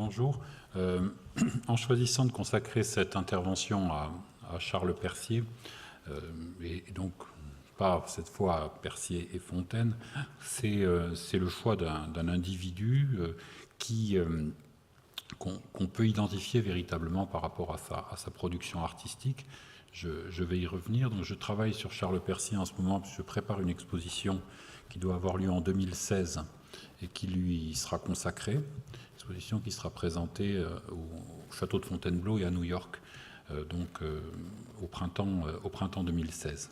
bonjour. En choisissant de consacrer cette intervention à Charles Percier, et donc pas cette fois à Percier et Fontaine, c'est le choix d'un individu qu'on peut identifier véritablement par rapport à sa production artistique. Je vais y revenir. Donc, je travaille sur Charles Percier en ce moment, puisque je prépare une exposition qui doit avoir lieu en 2016 et qui lui sera consacrée. Exposition qui sera présentée au château de Fontainebleau et à New York, au printemps 2016.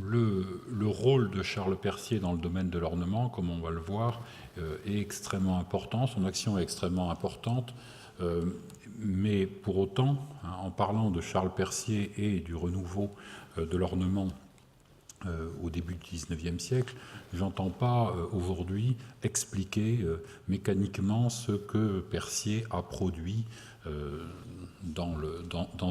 Le rôle de Charles Percier dans le domaine de l'ornement, comme on va le voir, est extrêmement important. Son action est extrêmement importante. Mais pour autant, en parlant de Charles Percier et du renouveau de l'ornement au début du XIXe siècle, j'entends pas aujourd'hui expliquer mécaniquement ce que Percier a produit dans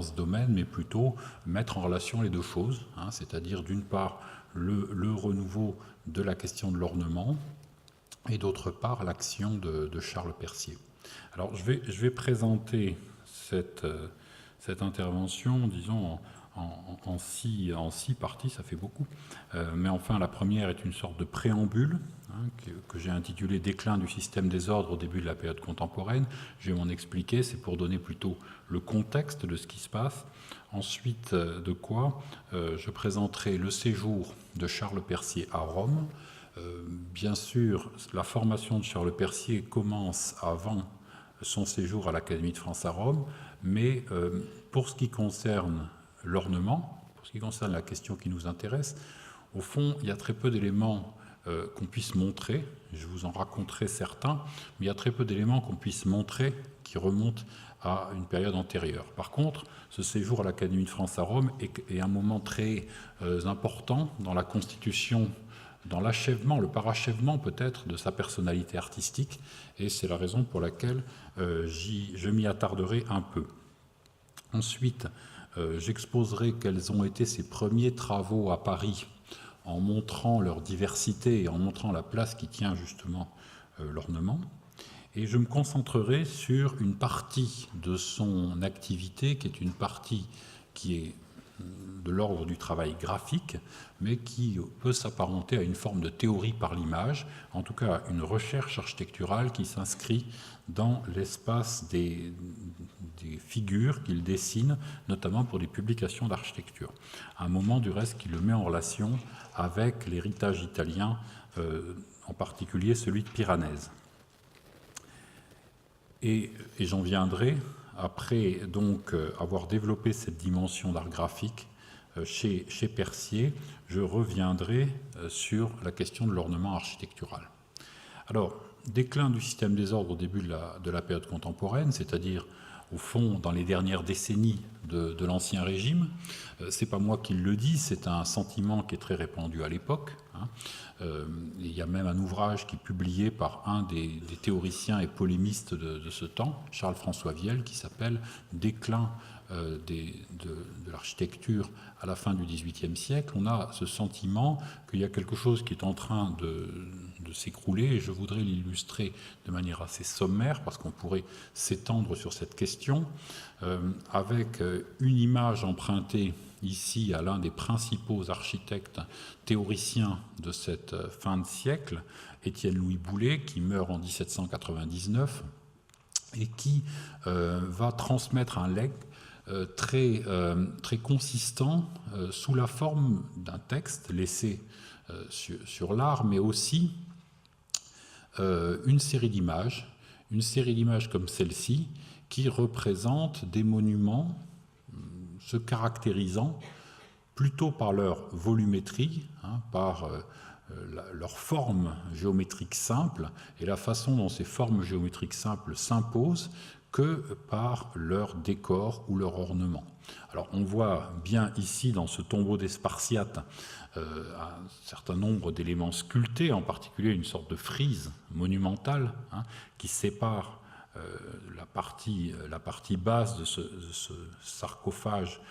ce domaine, mais plutôt mettre en relation les deux choses, c'est-à-dire d'une part le renouveau de la question de l'ornement et d'autre part l'action de Charles Percier. Alors je vais présenter cette intervention, disons, en six parties, ça fait beaucoup. Mais enfin, la première est une sorte de préambule que j'ai intitulé « Déclin du système des ordres au début de la période contemporaine ». Je vais m'en expliquer, c'est pour donner plutôt le contexte de ce qui se passe. Ensuite, de quoi je présenterai le séjour de Charles Percier à Rome. Bien sûr, la formation de Charles Percier commence avant son séjour à l'Académie de France à Rome, mais pour ce qui concerne l'ornement, pour ce qui concerne la question qui nous intéresse, au fond, il y a très peu d'éléments qu'on puisse montrer. Je vous en raconterai certains, mais il y a très peu d'éléments qu'on puisse montrer qui remontent à une période antérieure. Par contre, ce séjour à l'Académie de France à Rome est un moment très important dans la constitution, dans l'achèvement, le parachèvement peut-être de sa personnalité artistique, et c'est la raison pour laquelle je m'y attarderai un peu. Ensuite, j'exposerai quels ont été ses premiers travaux à Paris, en montrant leur diversité et en montrant la place qui tient justement l'ornement. Et je me concentrerai sur une partie de son activité, qui est une partie qui est de l'ordre du travail graphique, mais qui peut s'apparenter à une forme de théorie par l'image, en tout cas une recherche architecturale qui s'inscrit dans l'espace des figures qu'il dessine, notamment pour des publications d'architecture. À un moment, du reste, qui le met en relation avec l'héritage italien, en particulier celui de Piranèse. Et j'en viendrai, après donc avoir développé cette dimension d'art graphique chez Percier, je reviendrai sur la question de l'ornement architectural. Alors, déclin du système des ordres au début de la période contemporaine, c'est-à-dire au fond dans les dernières décennies de l'Ancien Régime. C'est pas moi qui le dis, c'est un sentiment qui est très répandu à l'époque. Il y a même un ouvrage qui est publié par un des théoriciens et polémistes de ce temps, Charles-François Viel, qui s'appelle « Déclin de l'architecture à la fin du XVIIIe siècle ». On a ce sentiment qu'il y a quelque chose qui est en train de s'écrouler, et je voudrais l'illustrer de manière assez sommaire, parce qu'on pourrait s'étendre sur cette question, avec une image empruntée ici à l'un des principaux architectes théoriciens de cette fin de siècle, Étienne-Louis Boullée, qui meurt en 1799, et qui va transmettre un legs très consistant sous la forme d'un texte laissé sur l'art, mais aussi une série d'images comme celle-ci, qui représentent des monuments se caractérisant plutôt par leur volumétrie, par leur forme géométrique simple et la façon dont ces formes géométriques simples s'imposent, que par leur décor ou leur ornement. Alors on voit bien ici dans ce tombeau des Spartiates un certain nombre d'éléments sculptés, en particulier une sorte de frise monumentale qui sépare la partie basse de ce sarcophage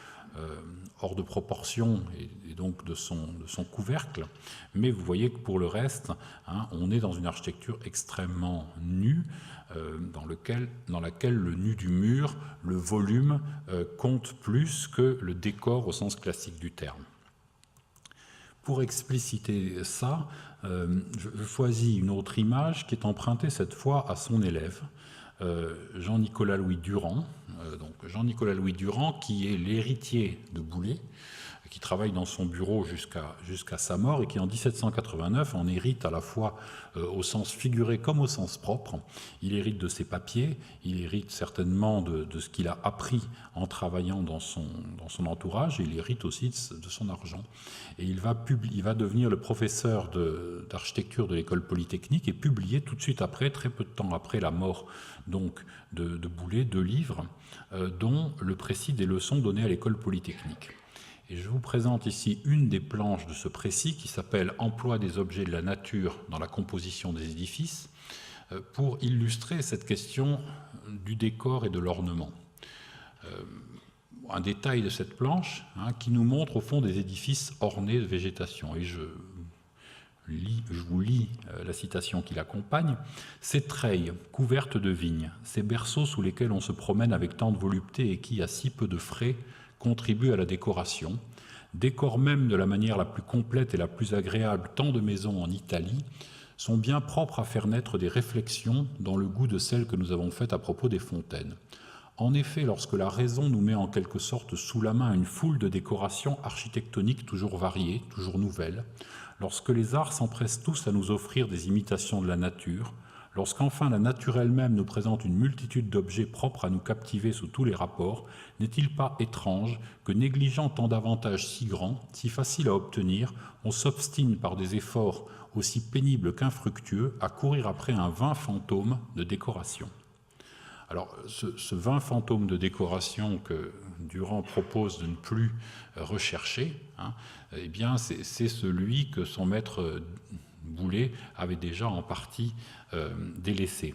hors de proportion et donc de son couvercle, mais vous voyez que pour le reste, hein, on est dans une architecture extrêmement nue, dans laquelle le nu du mur, le volume, compte plus que le décor au sens classique du terme. Pour expliciter ça, je choisis une autre image qui est empruntée cette fois à son élève, Jean-Nicolas Louis Durand. Donc Jean-Nicolas Louis Durand, qui est l'héritier de Boulay, qui travaille dans son bureau jusqu'à sa mort et qui en 1789 en hérite à la fois au sens figuré comme au sens propre. Il hérite de ses papiers, il hérite certainement de ce qu'il a appris en travaillant dans son entourage, et il hérite aussi de son argent. Et il va devenir le professeur d'architecture de l'école polytechnique et publier tout de suite après, très peu de temps après la mort donc de Boulay, 2 livres, dont le précis des leçons données à l'école polytechnique. Et je vous présente ici une des planches de ce précis qui s'appelle « Emploi des objets de la nature dans la composition des édifices » pour illustrer cette question du décor et de l'ornement. Un détail de cette planche, hein, qui nous montre au fond des édifices ornés de végétation. Et je vous lis la citation qui l'accompagne. « Ces treilles couvertes de vignes, ces berceaux sous lesquels on se promène avec tant de volupté et qui, à si peu de frais, contribuent à la décoration, décorent même de la manière la plus complète et la plus agréable tant de maisons en Italie, sont bien propres à faire naître des réflexions dans le goût de celles que nous avons faites à propos des fontaines. En effet, lorsque la raison nous met en quelque sorte sous la main une foule de décorations architectoniques toujours variées, toujours nouvelles, lorsque les arts s'empressent tous à nous offrir des imitations de la nature, lorsqu'enfin la nature elle-même nous présente une multitude d'objets propres à nous captiver sous tous les rapports, n'est-il pas étrange que, négligeant tant d'avantages si grands, si faciles à obtenir, on s'obstine par des efforts aussi pénibles qu'infructueux à courir après un vain fantôme de décoration. Alors, ce vain fantôme de décoration que Durand propose de ne plus rechercher, hein, eh bien, c'est celui que son maître Boulay avait déjà en partie délaissé.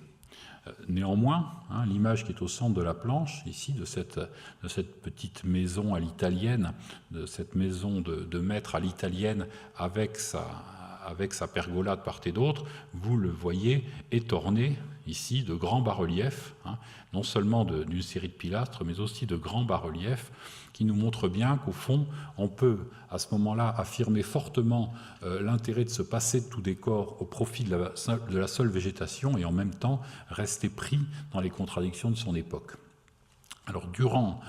Néanmoins, hein, l'image qui est au centre de la planche, ici, de cette petite maison à l'italienne, de cette maison de maître à l'italienne avec sa pergola de part et d'autre, vous le voyez, est orné ici de grands bas-reliefs, hein, non seulement d'une série de pilastres, mais aussi de grands bas-reliefs qui nous montrent bien qu'au fond, on peut à ce moment-là affirmer fortement l'intérêt de se passer de tout décor au profit de la seule végétation et en même temps rester pris dans les contradictions de son époque. Alors Durand,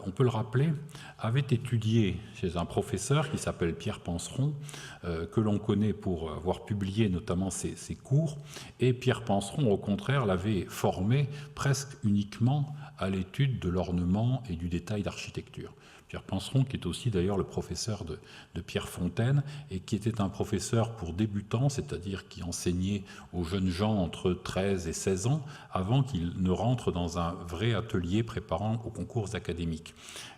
on peut le rappeler, avait étudié chez un professeur qui s'appelle Pierre Penseron, que l'on connaît pour avoir publié notamment ses cours, et Pierre Penseron, au contraire, l'avait formé presque uniquement à l'étude de l'ornement et du détail d'architecture. Pierre Penseron, qui est aussi d'ailleurs le professeur de Pierre Fontaine, et qui était un professeur pour débutants, c'est-à-dire qui enseignait aux jeunes gens entre 13 et 16 ans, avant qu'ils ne rentrent dans un vrai atelier préparant aux concours académiques.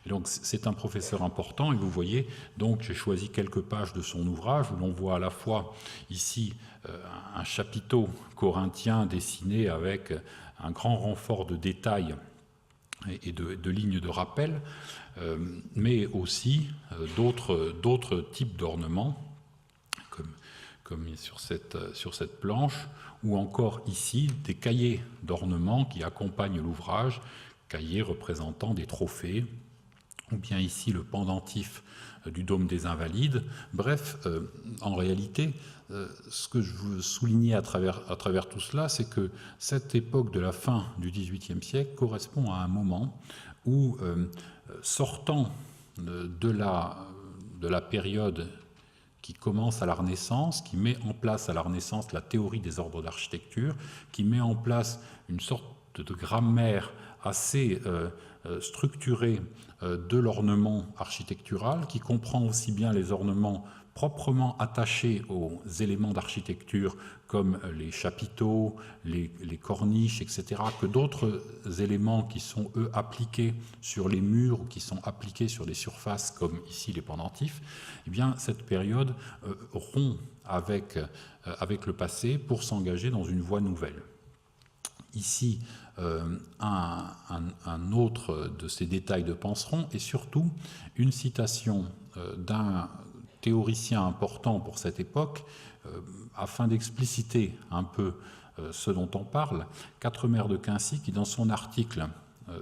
Et donc c'est un professeur important, et vous voyez, donc j'ai choisi quelques pages de son ouvrage, où l'on voit à la fois ici un chapiteau corinthien dessiné avec un grand renfort de détails et de lignes de rappel, mais aussi d'autres types d'ornements, comme sur cette planche, ou encore ici des cahiers d'ornements qui accompagnent l'ouvrage, cahiers représentant des trophées, ou bien ici le pendentif du dôme des Invalides. Bref, en réalité, ce que je veux souligner à travers tout cela, c'est que cette époque de la fin du XVIIIe siècle correspond à un moment où, sortant de la période qui commence à la Renaissance, qui met en place à la Renaissance la théorie des ordres d'architecture, qui met en place une sorte de grammaire assez structurée de l'ornement architectural, qui comprend aussi bien les ornements proprement attachés aux éléments d'architecture comme les chapiteaux, les corniches, etc., que d'autres éléments qui sont, eux, appliqués sur les murs ou qui sont appliqués sur des surfaces comme ici les pendentifs. Eh bien, cette période rompt avec le passé pour s'engager dans une voie nouvelle. ici un autre de ces détails de Penseron, et surtout une citation d'un théoricien important pour cette époque, afin d'expliciter un peu ce dont on parle, Quatremer de Quincy, qui dans son article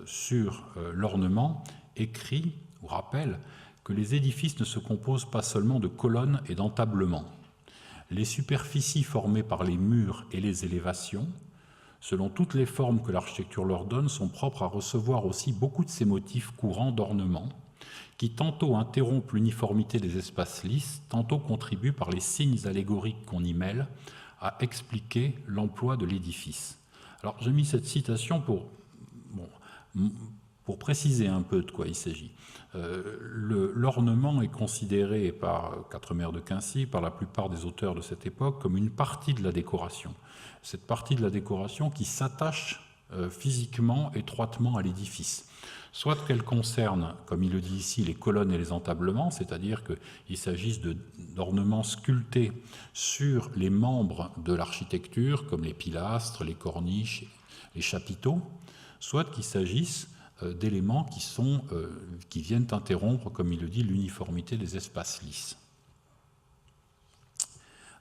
sur l'ornement écrit ou rappelle que les édifices ne se composent pas seulement de colonnes et d'entablements. Les superficies formées par les murs et les élévations, selon toutes les formes que l'architecture leur donne, sont propres à recevoir aussi beaucoup de ces motifs courants d'ornement, qui tantôt interrompent l'uniformité des espaces lisses, tantôt contribuent par les signes allégoriques qu'on y mêle à expliquer l'emploi de l'édifice. Alors j'ai mis cette citation pour préciser un peu de quoi il s'agit. L'ornement est considéré par Quatremer de Quincy, par la plupart des auteurs de cette époque, comme une partie de la décoration. Cette partie de la décoration qui s'attache physiquement, étroitement à l'édifice. Soit qu'elle concerne, comme il le dit ici, les colonnes et les entablements, c'est-à-dire qu'il s'agisse d'ornements sculptés sur les membres de l'architecture, comme les pilastres, les corniches, les chapiteaux, soit qu'il s'agisse d'éléments qui viennent interrompre, comme il le dit, l'uniformité des espaces lisses.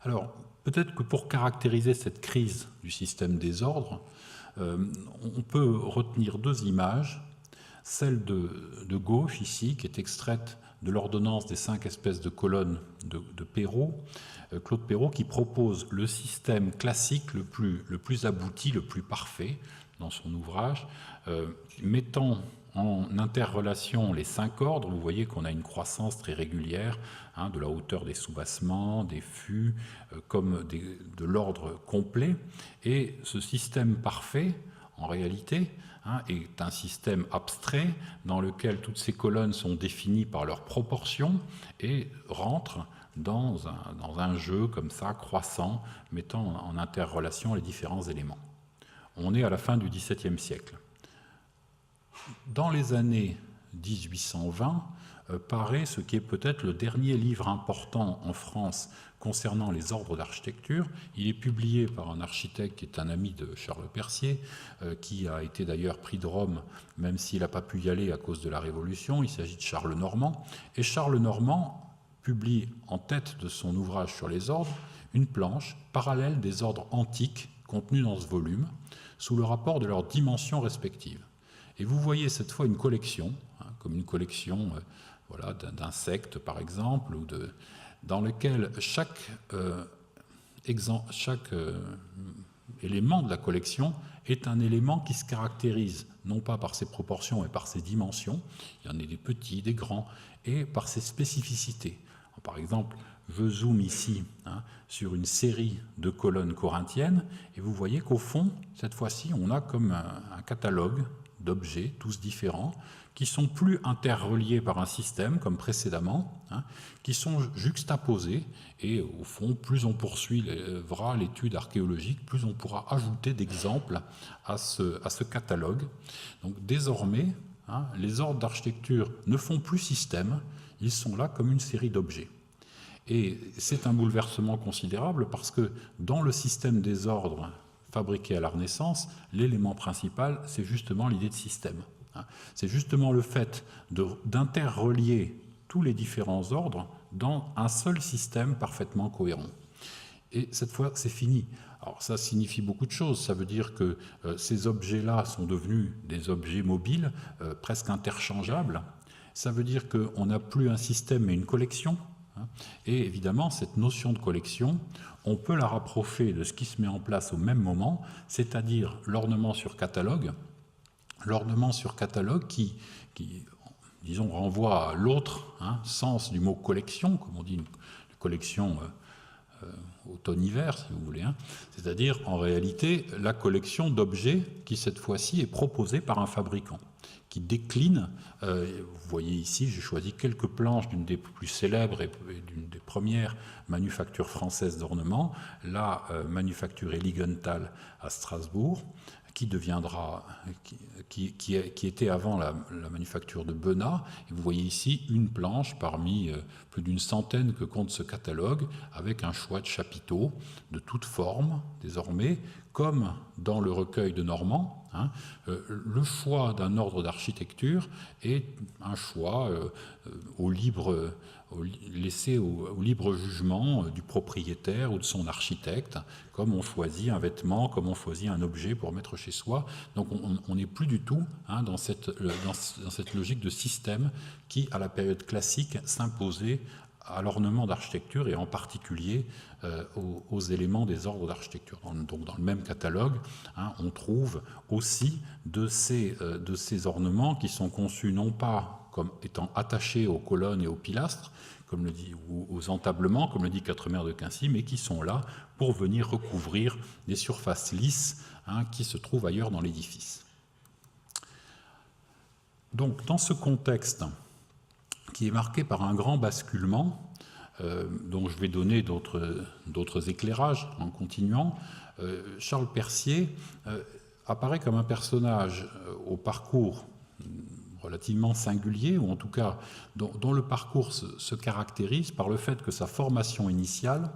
Alors, peut-être que pour caractériser cette crise du système des ordres, on peut retenir deux images. Celle de gauche, ici, qui est extraite de l'ordonnance des 5 espèces de colonnes de Perrault, Claude Perrault, qui propose le système classique le plus abouti, le plus parfait dans son ouvrage, mettant en interrelation les 5 ordres. Vous voyez qu'on a une croissance très régulière de la hauteur des soubassements, des fûts, comme de l'ordre complet. Et ce système parfait, en réalité, est un système abstrait dans lequel toutes ces colonnes sont définies par leurs proportions et rentrent dans un jeu comme ça, croissant, mettant en interrelation les différents éléments. On est à la fin du XVIIe siècle. Dans les années 1820, paraît ce qui est peut-être le dernier livre important en France concernant les ordres d'architecture. Il est publié par un architecte qui est un ami de Charles Percier, qui a été d'ailleurs prix de Rome, même s'il n'a pas pu y aller à cause de la Révolution. Il s'agit de Charles Normand. Et Charles Normand publie en tête de son ouvrage sur les ordres une planche parallèle des ordres antiques contenus dans ce volume, sous le rapport de leurs dimensions respectives. Et vous voyez cette fois une collection, comme une collection d'insectes par exemple, dans lequel chaque élément de la collection est un élément qui se caractérise non pas par ses proportions mais par ses dimensions. Il y en a des petits, des grands, et par ses spécificités. Par exemple, je zoome ici sur une série de colonnes corinthiennes, et vous voyez qu'au fond, cette fois-ci, on a comme un catalogue d'objets, tous différents, qui sont plus interreliés par un système, comme précédemment, qui sont juxtaposés, et au fond, plus on poursuivra l'étude archéologique, plus on pourra ajouter d'exemples à ce catalogue. Donc désormais, les ordres d'architecture ne font plus système, ils sont là comme une série d'objets. Et c'est un bouleversement considérable parce que dans le système des ordres fabriqués à la Renaissance, l'élément principal, c'est justement l'idée de système. C'est justement le fait d'interrelier tous les différents ordres dans un seul système parfaitement cohérent. Et cette fois, c'est fini. Alors ça signifie beaucoup de choses. Ça veut dire que ces objets-là sont devenus des objets mobiles, presque interchangeables. Ça veut dire qu'on n'a plus un système mais une collection. Et évidemment, cette notion de collection, on peut la rapprocher de ce qui se met en place au même moment, c'est-à-dire l'ornement sur catalogue. L'ornement sur catalogue qui disons, renvoie à l'autre sens du mot collection, comme on dit une collection automne-hiver, si vous voulez, c'est-à-dire en réalité la collection d'objets qui cette fois-ci est proposée par un fabricant, qui décline. Vous voyez ici, j'ai choisi quelques planches d'une des plus célèbres et d'une des premières manufactures françaises d'ornement, la manufacture Eligenthal à Strasbourg, qui était avant la manufacture de Benat. Et vous voyez ici une planche parmi plus d'une centaine que compte ce catalogue, avec un choix de chapiteaux de toutes formes, désormais, comme dans le recueil de Normand, le choix d'un ordre d'architecture est un choix laissé au libre jugement du propriétaire ou de son architecte, comme on choisit un vêtement, comme on choisit un objet pour mettre chez soi. Donc on n'est plus du tout dans cette logique de système qui, à la période classique, s'imposait à l'ornement d'architecture et en particulier aux éléments des ordres d'architecture. Donc dans le même catalogue, on trouve aussi de ces ornements qui sont conçus non pas comme étant attachés aux colonnes et aux pilastres, comme le dit, ou aux entablements, comme le dit Quatremer de Quincy, mais qui sont là pour venir recouvrir des surfaces lisses qui se trouvent ailleurs dans l'édifice. Donc dans ce contexte qui est marqué par un grand basculement, dont je vais donner d'autres éclairages en continuant, Charles Percier apparaît comme un personnage au parcours relativement singulier, ou en tout cas dont le parcours se caractérise par le fait que sa formation initiale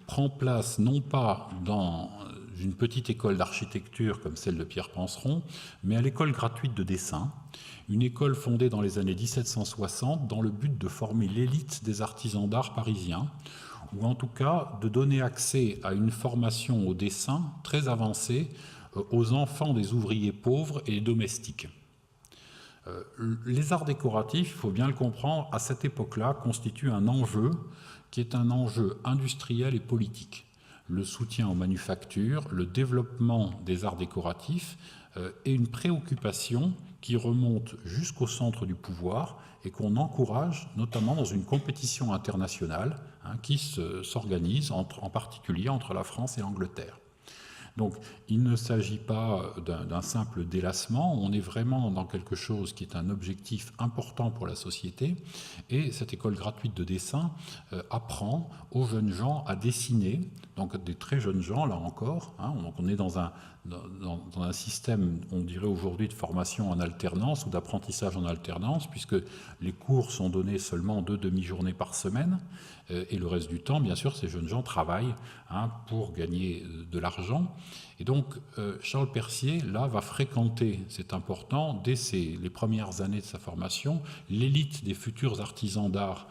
prend place non pas dans une petite école d'architecture comme celle de Pierre Panseron, mais à l'école gratuite de dessin, une école fondée dans les années 1760 dans le but de former l'élite des artisans d'art parisiens, ou en tout cas de donner accès à une formation au dessin très avancée aux enfants des ouvriers pauvres et domestiques. Les arts décoratifs, il faut bien le comprendre, à cette époque-là, constituent un enjeu qui est un enjeu industriel et politique. Le soutien aux manufactures, le développement des arts décoratifs est une préoccupation qui remonte jusqu'au centre du pouvoir et qu'on encourage notamment dans une compétition internationale qui s'organise en particulier entre la France et l'Angleterre. Donc il ne s'agit pas d'un simple délassement, on est vraiment dans quelque chose qui est un objectif important pour la société, et cette école gratuite de dessin apprend aux jeunes gens à dessiner, donc des très jeunes gens là encore, donc on est dans un système, on dirait aujourd'hui, de formation en alternance ou d'apprentissage en alternance, puisque les cours sont donnés seulement 2 demi-journées par semaine, et le reste du temps, bien sûr, ces jeunes gens travaillent pour gagner de l'argent. Et donc, Charles Percier, là, va fréquenter, c'est important, dès les premières années de sa formation, l'élite des futurs artisans d'art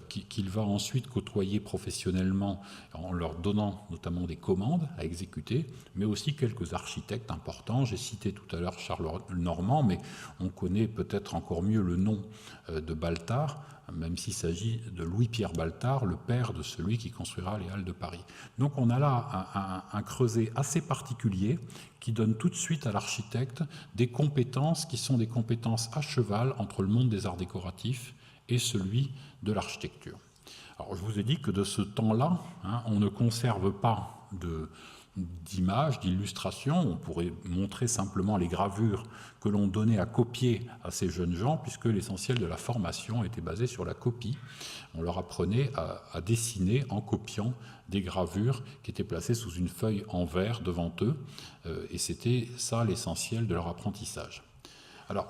qu'il va ensuite côtoyer professionnellement en leur donnant notamment des commandes à exécuter, mais aussi quelques architectes importants. J'ai cité tout à l'heure Charles Normand, mais on connaît peut-être encore mieux le nom de Baltard, même s'il s'agit de Louis-Pierre Baltard, le père de celui qui construira les Halles de Paris. Donc on a là un creuset assez particulier qui donne tout de suite à l'architecte des compétences qui sont des compétences à cheval entre le monde des arts décoratifs et celui de l'architecture. Alors je vous ai dit que de ce temps-là, on ne conserve pas d'images, d'illustrations. On pourrait montrer simplement les gravures que l'on donnait à copier à ces jeunes gens, puisque l'essentiel de la formation était basé sur la copie. On leur apprenait à dessiner en copiant des gravures qui étaient placées sous une feuille en verre devant eux, et c'était ça l'essentiel de leur apprentissage. Alors,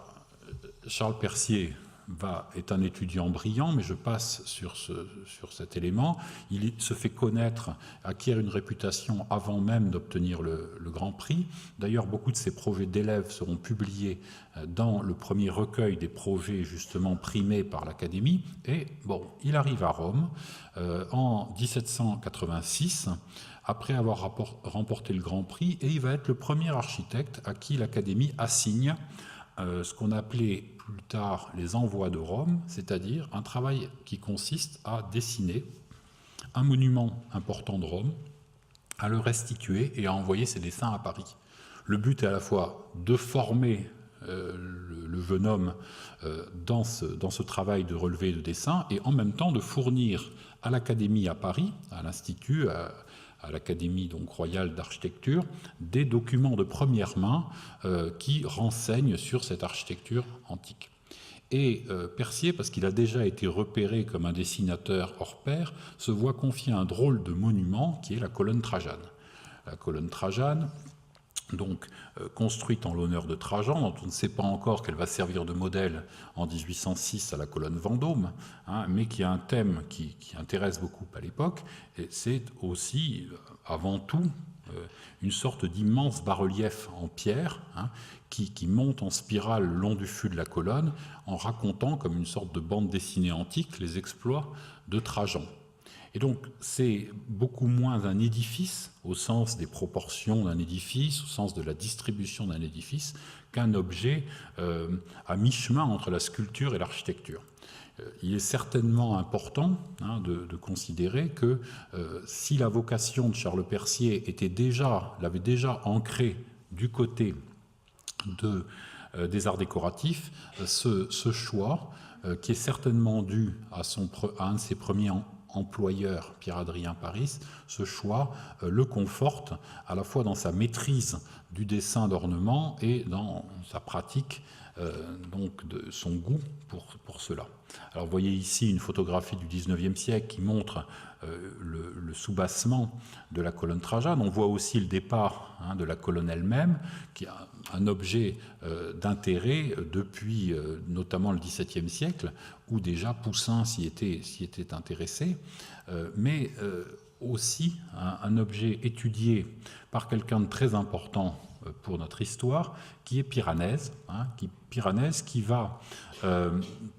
Charles Percier est un étudiant brillant, mais je passe sur cet élément. Il se fait connaître, acquiert une réputation avant même d'obtenir le Grand Prix. D'ailleurs, beaucoup de ses projets d'élèves seront publiés dans le premier recueil des projets justement primés par l'Académie. Et bon, il arrive à Rome en 1786, après avoir remporté le Grand Prix, et il va être le premier architecte à qui l'Académie assigne ce qu'on appelait plus tard les envois de Rome, c'est-à-dire un travail qui consiste à dessiner un monument important de Rome, à le restituer et à envoyer ses dessins à Paris. Le but est à la fois de former le jeune homme dans ce travail de relevé de dessin et en même temps de fournir à l'Académie à Paris, à l'Institut, à l'Académie donc royale d'architecture, des documents de première main qui renseignent sur cette architecture antique. Et Percier, parce qu'il a déjà été repéré comme un dessinateur hors pair, se voit confier un drôle de monument qui est la colonne Trajane. La colonne Trajane, donc construite en l'honneur de Trajan, dont on ne sait pas encore qu'elle va servir de modèle en 1806 à la colonne Vendôme, mais qui a un thème qui intéresse beaucoup à l'époque, et c'est aussi, avant tout, une sorte d'immense bas-relief en pierre, hein, qui monte en spirale le long du fût de la colonne en racontant comme une sorte de bande dessinée antique les exploits de Trajan. Et donc c'est beaucoup moins un édifice au sens des proportions d'un édifice, au sens de la distribution d'un édifice, qu'un objet à mi-chemin entre la sculpture et l'architecture. Il est certainement important de considérer que si la vocation de Charles Percier l'avait déjà ancré du côté des arts décoratifs, ce choix, qui est certainement dû à un de ses premiers employeur, Pierre-Adrien Paris, ce choix le conforte à la fois dans sa maîtrise du dessin d'ornement et dans sa pratique, donc de son goût pour cela. Alors vous voyez ici une photographie du 19e siècle qui montre le soubassement de la colonne Trajane. On voit aussi le départ de la colonne elle-même, qui a un objet d'intérêt depuis notamment le XVIIe siècle, où déjà Poussin s'y était intéressé, mais aussi un objet étudié par quelqu'un de très important pour notre histoire, qui est Piranèse, qui va,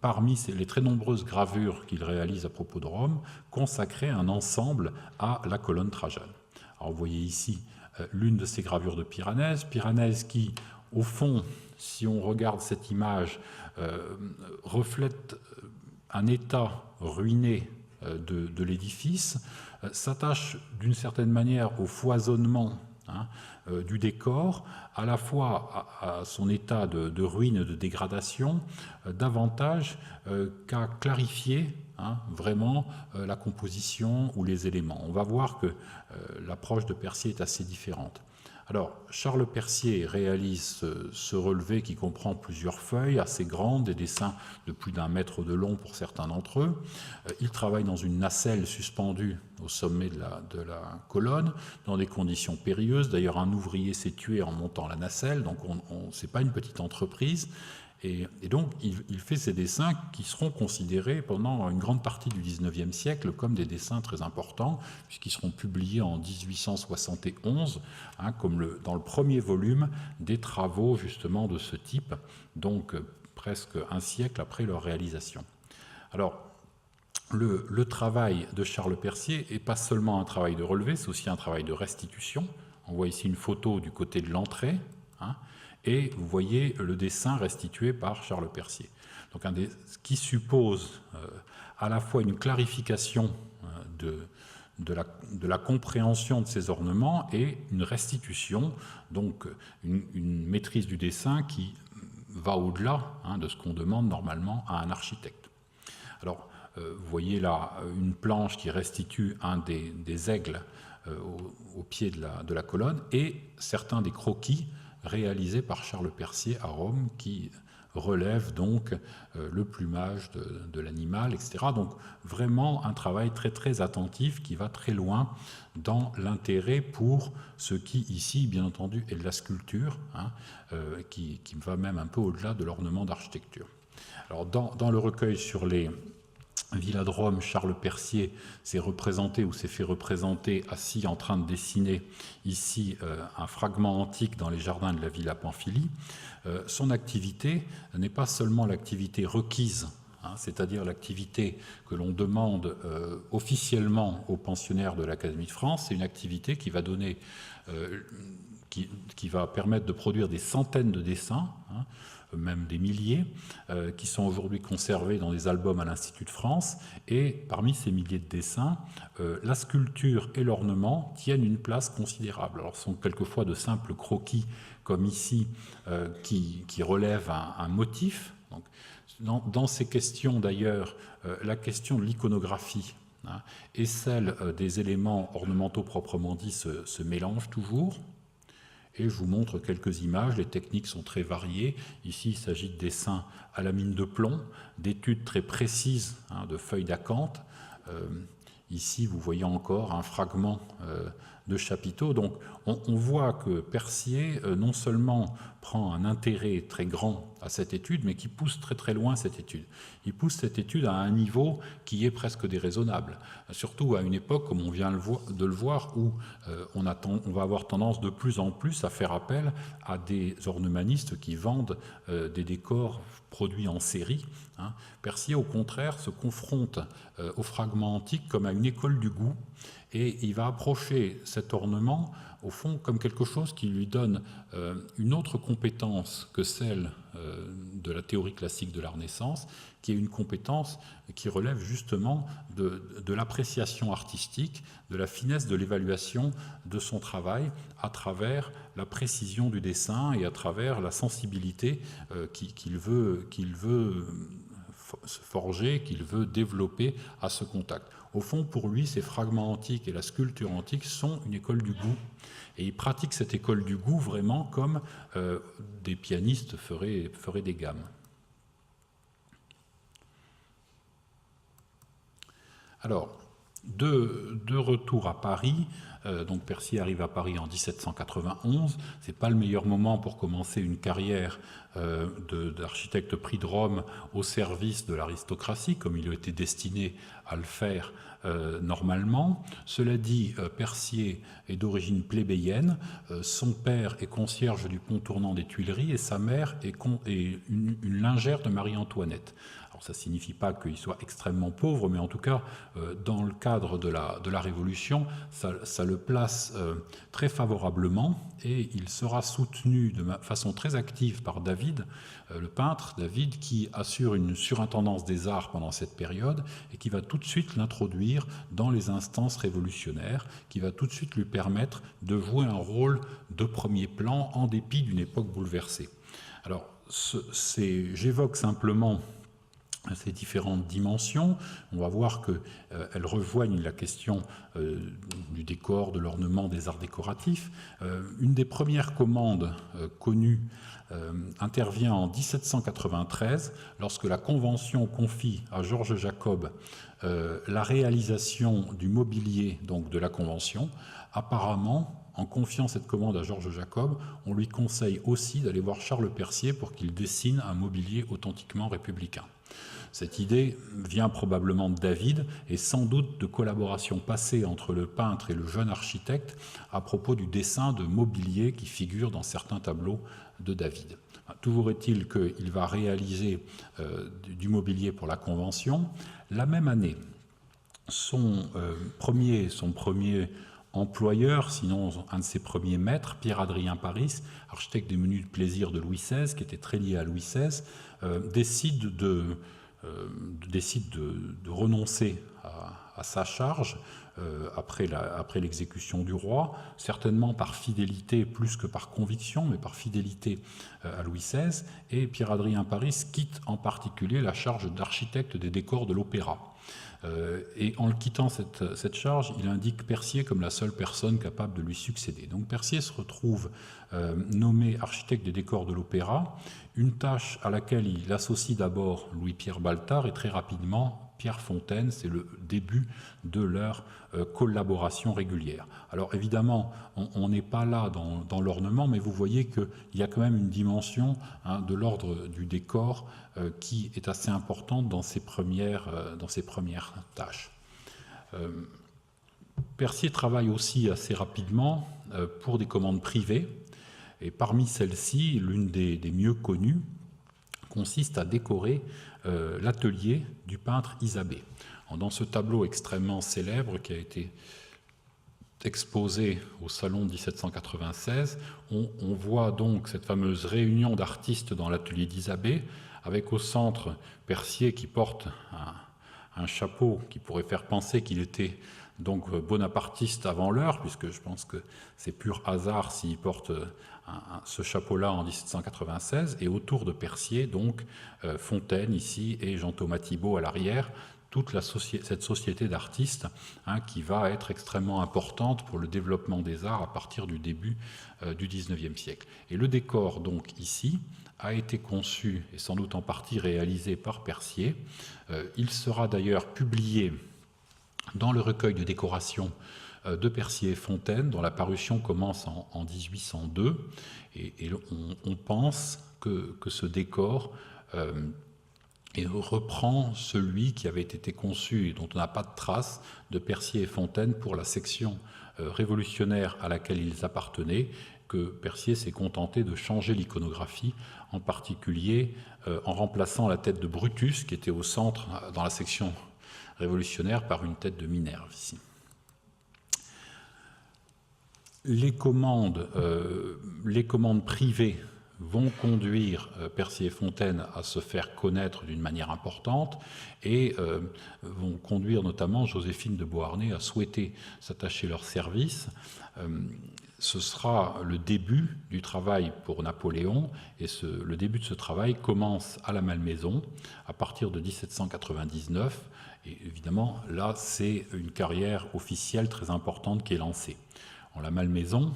parmi les très nombreuses gravures qu'il réalise à propos de Rome, consacrer un ensemble à la colonne Trajane. Alors vous voyez ici l'une de ces gravures de Piranèse qui, au fond, si on regarde cette image, reflète un état ruiné de l'édifice, s'attache d'une certaine manière au foisonnement du décor, à la fois à son état de ruine, de dégradation, davantage qu'à clarifier vraiment la composition ou les éléments. On va voir que l'approche de Percier est assez différente. Alors, Charles Percier réalise ce relevé qui comprend plusieurs feuilles assez grandes, des dessins de plus d'1 mètre de long pour certains d'entre eux. Il travaille dans une nacelle suspendue au sommet de la colonne, dans des conditions périlleuses. D'ailleurs, un ouvrier s'est tué en montant la nacelle, donc ce n'est pas une petite entreprise. Et donc, il fait ces dessins qui seront considérés pendant une grande partie du XIXe siècle comme des dessins très importants, puisqu'ils seront publiés en 1871, comme dans le premier volume des travaux justement de ce type, donc presque un siècle après leur réalisation. Alors, le travail de Charles Percier n'est pas seulement un travail de relevé, c'est aussi un travail de restitution. On voit ici une photo du côté de l'entrée, et vous voyez le dessin restitué par Charles Percier. Donc qui suppose à la fois une clarification de la compréhension de ces ornements et une restitution, donc une maîtrise du dessin qui va au-delà de ce qu'on demande normalement à un architecte. Alors, vous voyez là une planche qui restitue un des aigles au pied de la colonne et certains des croquis réalisé par Charles Percier à Rome, qui relève donc le plumage de l'animal, etc. Donc vraiment un travail très très attentif qui va très loin dans l'intérêt pour ce qui ici, bien entendu, est de la sculpture, qui va même un peu au-delà de l'ornement d'architecture. Alors dans le recueil sur les villas de Rome, Charles Percier s'est fait représenter assis en train de dessiner ici un fragment antique dans les jardins de la Villa Pamphili. Son activité n'est pas seulement l'activité requise, c'est-à-dire l'activité que l'on demande officiellement aux pensionnaires de l'Académie de France, c'est une activité qui va donner, qui va permettre de produire des centaines de dessins, même des milliers, qui sont aujourd'hui conservés dans des albums à l'Institut de France. Et parmi ces milliers de dessins, la sculpture et l'ornement tiennent une place considérable. Alors, ce sont quelquefois de simples croquis, comme ici, qui relèvent un motif. Donc, dans ces questions, d'ailleurs, la question de l'iconographie et celle des éléments ornementaux proprement dit se mélangent toujours. Et je vous montre quelques images, les techniques sont très variées. Ici, il s'agit de dessins à la mine de plomb, d'études très précises de feuilles d'acanthe. Ici, vous voyez encore un fragment de chapiteaux. Donc on voit que Percier non seulement prend un intérêt très grand à cette étude, mais qui pousse très très loin cette étude. Il pousse cette étude à un niveau qui est presque déraisonnable, surtout à une époque, comme on vient de le voir, où on va avoir tendance de plus en plus à faire appel à des ornemanistes qui vendent des décors produits en série. Percier, au contraire, se confronte aux fragments antiques comme à une école du goût, et il va approcher cet ornement, au fond, comme quelque chose qui lui donne une autre compétence que celle de la théorie classique de la Renaissance, qui est une compétence qui relève justement de l'appréciation artistique, de la finesse de l'évaluation de son travail à travers la précision du dessin et à travers la sensibilité qu'il veut se forger, qu'il veut développer à ce contact. Au fond, pour lui, ces fragments antiques et la sculpture antique sont une école du goût. Et il pratique cette école du goût vraiment comme des pianistes feraient des gammes. Alors, de retour à Paris, donc Percier arrive à Paris en 1791. Ce n'est pas le meilleur moment pour commencer une carrière d'architecte prix de Rome au service de l'aristocratie, comme il a été destiné à le faire normalement. Cela dit, Percier est d'origine plébéienne. Son père est concierge du pont tournant des Tuileries et sa mère est une lingère de Marie-Antoinette. Alors, ça ne signifie pas qu'il soit extrêmement pauvre, mais en tout cas, dans le cadre de la Révolution, ça le place très favorablement, et il sera soutenu de façon très active par David, le peintre, David, qui assure une surintendance des arts pendant cette période et qui va tout de suite l'introduire dans les instances révolutionnaires, qui va tout de suite lui permettre de jouer un rôle de premier plan en dépit d'une époque bouleversée. Alors, j'évoque simplement ces différentes dimensions. On va voir qu'elles rejoignent la question du décor, de l'ornement, des arts décoratifs. Une des premières commandes connues intervient en 1793, lorsque la Convention confie à Georges Jacob la réalisation du mobilier donc, de la Convention. Apparemment, en confiant cette commande à Georges Jacob, on lui conseille aussi d'aller voir Charles Percier pour qu'il dessine un mobilier authentiquement républicain. Cette idée vient probablement de David et sans doute de collaboration passée entre le peintre et le jeune architecte à propos du dessin de mobilier qui figure dans certains tableaux de David. Toujours est-il qu'il va réaliser du mobilier pour la Convention. La même année, son premier employeur, sinon un de ses premiers maîtres, Pierre-Adrien Paris, architecte des menus de plaisir de Louis XVI, qui était très lié à Louis XVI, décide de renoncer à sa charge après l'exécution du roi, certainement par fidélité plus que par conviction, mais par fidélité à Louis XVI, et Pierre-Adrien Paris quitte en particulier la charge d'architecte des décors de l'opéra. Et en le quittant cette charge, il indique Percier comme la seule personne capable de lui succéder. Donc Percier se retrouve nommé architecte des décors de l'opéra, une tâche à laquelle il associe d'abord Louis-Pierre Baltard et très rapidement Pierre Fontaine. C'est le début de leur collaboration régulière. Alors évidemment, on n'est pas là dans l'ornement, mais vous voyez qu'il y a quand même une dimension de l'ordre du décor qui est assez importante dans ces premières tâches. Percier travaille aussi assez rapidement pour des commandes privées, et parmi celles-ci, l'une des mieux connues consiste à décorer l'atelier du peintre Isabey. Dans ce tableau extrêmement célèbre qui a été exposé au Salon 1796, on voit donc cette fameuse réunion d'artistes dans l'atelier d'Isabey, avec au centre Percier qui porte un chapeau qui pourrait faire penser qu'il était donc bonapartiste avant l'heure, puisque je pense que c'est pur hasard s'il porte ce chapeau-là en 1796, et autour de Percier, donc Fontaine ici et Jean-Thomas Thibault à l'arrière, toute cette société d'artistes qui va être extrêmement importante pour le développement des arts à partir du début du XIXe siècle. Et le décor, donc ici, a été conçu et sans doute en partie réalisé par Percier. Il sera d'ailleurs publié dans le recueil de décoration de Percier et Fontaine, dont la parution commence en 1802. Et on pense que ce décor et reprend celui qui avait été conçu et dont on n'a pas de trace de Percier et Fontaine pour la section révolutionnaire à laquelle ils appartenaient, que Percier s'est contenté de changer l'iconographie, en particulier en remplaçant la tête de Brutus, qui était au centre dans la section révolutionnaire, par une tête de Minerve ici. Les commandes privées vont conduire Percier et Fontaine à se faire connaître d'une manière importante et vont conduire notamment Joséphine de Beauharnais à souhaiter s'attacher leur service. Ce sera le début du travail pour Napoléon et le début de ce travail commence à la Malmaison à partir de 1799 et évidemment là c'est une carrière officielle très importante qui est lancée. La Malmaison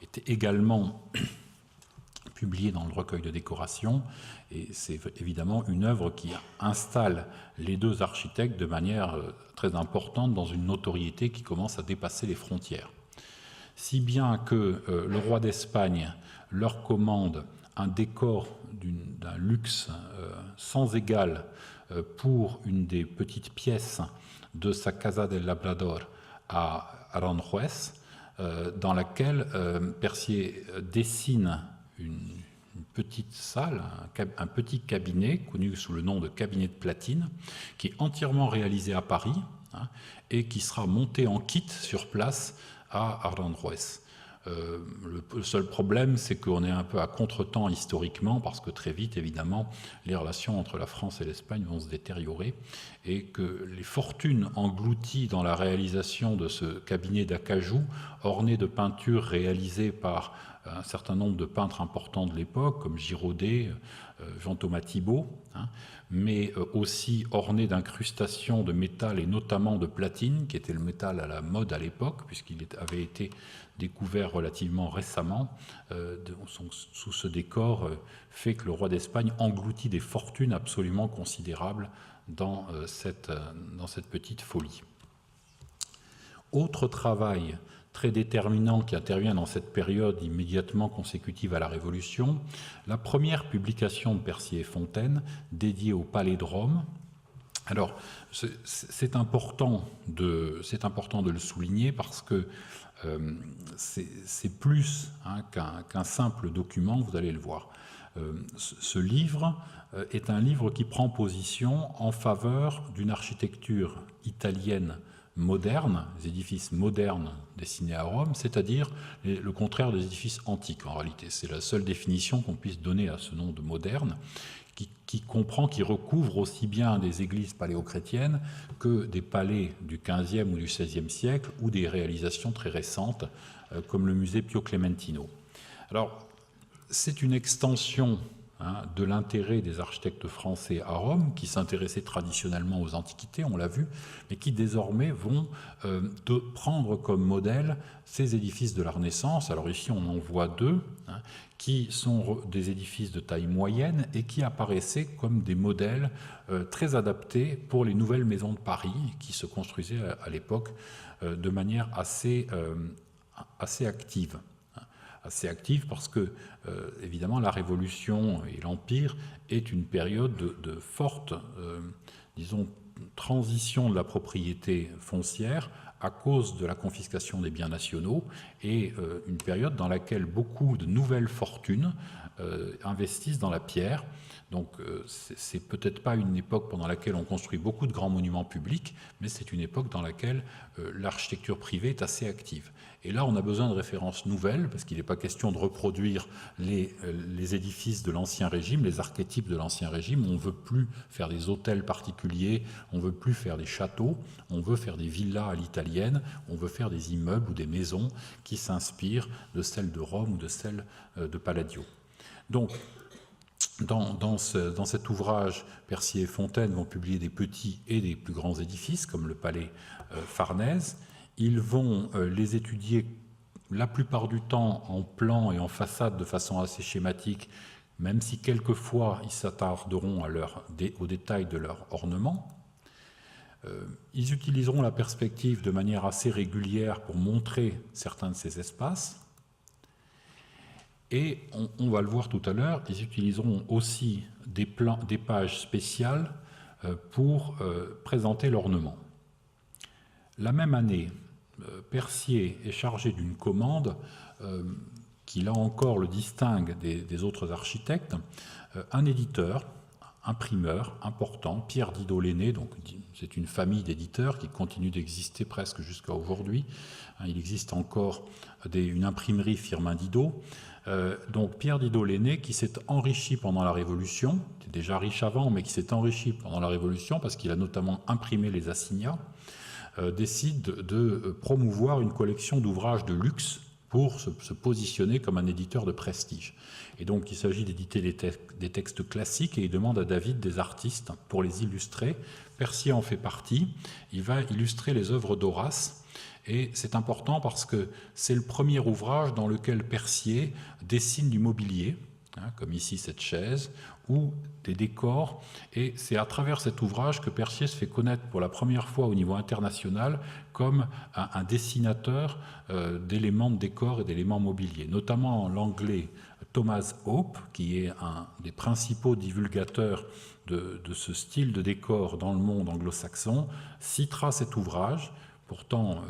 était également publiée dans le recueil de décoration et c'est évidemment une œuvre qui installe les deux architectes de manière très importante dans une notoriété qui commence à dépasser les frontières. Si bien que le roi d'Espagne leur commande un décor d'un luxe sans égal pour une des petites pièces de sa Casa del Labrador à Aranjuez, dans laquelle Percier dessine une petite salle, un petit cabinet connu sous le nom de cabinet de platine, qui est entièrement réalisé à Paris et qui sera monté en kit sur place à Aranjuez. Le seul problème, c'est qu'on est un peu à contretemps historiquement, parce que très vite, évidemment, les relations entre la France et l'Espagne vont se détériorer, et que les fortunes englouties dans la réalisation de ce cabinet d'acajou, orné de peintures réalisées par un certain nombre de peintres importants de l'époque, comme Girodet, Jean-Thomas Thibault, mais aussi orné d'incrustations de métal et notamment de platine, qui était le métal à la mode à l'époque, puisqu'il avait été découvert relativement récemment, sous ce décor, fait que le roi d'Espagne engloutit des fortunes absolument considérables dans cette petite folie. Autre travail très déterminant qui intervient dans cette période immédiatement consécutive à la Révolution, la première publication de Percier et Fontaine dédiée au Palais de Rome. Alors, c'est important de le souligner parce que c'est plus qu'un simple document, vous allez le voir. Ce livre est un livre qui prend position en faveur d'une architecture italienne moderne, des édifices modernes dessinés à Rome, c'est-à-dire le contraire des édifices antiques en réalité. C'est la seule définition qu'on puisse donner à ce nom de moderne, qui recouvre aussi bien des églises paléochrétiennes que des palais du XVe ou du XVIe siècle ou des réalisations très récentes comme le musée Pio Clementino. Alors, c'est une extension de l'intérêt des architectes français à Rome, qui s'intéressaient traditionnellement aux antiquités, on l'a vu, mais qui désormais vont prendre comme modèle ces édifices de la Renaissance. Alors ici, on en voit deux, qui sont des édifices de taille moyenne et qui apparaissaient comme des modèles très adaptés pour les nouvelles maisons de Paris, qui se construisaient à l'époque de manière assez active. Assez active parce que, évidemment, la Révolution et l'Empire est une période de forte, transition de la propriété foncière à cause de la confiscation des biens nationaux et une période dans laquelle beaucoup de nouvelles fortunes investissent dans la pierre. Donc c'est peut-être pas une époque pendant laquelle on construit beaucoup de grands monuments publics, mais c'est une époque dans laquelle l'architecture privée est assez active. Et là, on a besoin de références nouvelles, parce qu'il n'est pas question de reproduire les édifices de l'Ancien Régime, les archétypes de l'Ancien Régime. On ne veut plus faire des hôtels particuliers, on ne veut plus faire des châteaux, on veut faire des villas à l'italienne, on veut faire des immeubles ou des maisons qui s'inspirent de celles de Rome ou de celles de Palladio. Donc, dans cet ouvrage, Percier et Fontaine vont publier des petits et des plus grands édifices, comme le palais Farnèse. Ils vont les étudier la plupart du temps en plan et en façade de façon assez schématique, même si quelquefois ils s'attarderont aux détails de leur ornement. Ils utiliseront la perspective de manière assez régulière pour montrer certains de ces espaces. Et on va le voir tout à l'heure, ils utiliseront aussi des pages spéciales pour présenter l'ornement. La même année, Percier est chargé d'une commande qui, là encore, le distingue des autres architectes, un éditeur, imprimeur important, Pierre Didot-Lenné, donc c'est une famille d'éditeurs qui continue d'exister presque jusqu'à aujourd'hui. Il existe encore une imprimerie Firmin Didot. Donc Pierre Didot-Lenné qui s'est enrichi pendant la Révolution, il était déjà riche avant, mais qui s'est enrichi pendant la Révolution parce qu'il a notamment imprimé les assignats, décide de promouvoir une collection d'ouvrages de luxe pour se positionner comme un éditeur de prestige. Et donc il s'agit d'éditer des textes classiques et il demande à David des artistes pour les illustrer. Percier en fait partie, il va illustrer les œuvres d'Horace. Et c'est important parce que c'est le premier ouvrage dans lequel Percier dessine du mobilier, comme ici cette chaise, ou des décors. Et c'est à travers cet ouvrage que Percier se fait connaître pour la première fois au niveau international comme un dessinateur d'éléments de décor et d'éléments mobiliers. Notamment l'anglais Thomas Hope, qui est un des principaux divulgateurs de ce style de décor dans le monde anglo-saxon, citera cet ouvrage. Pourtant,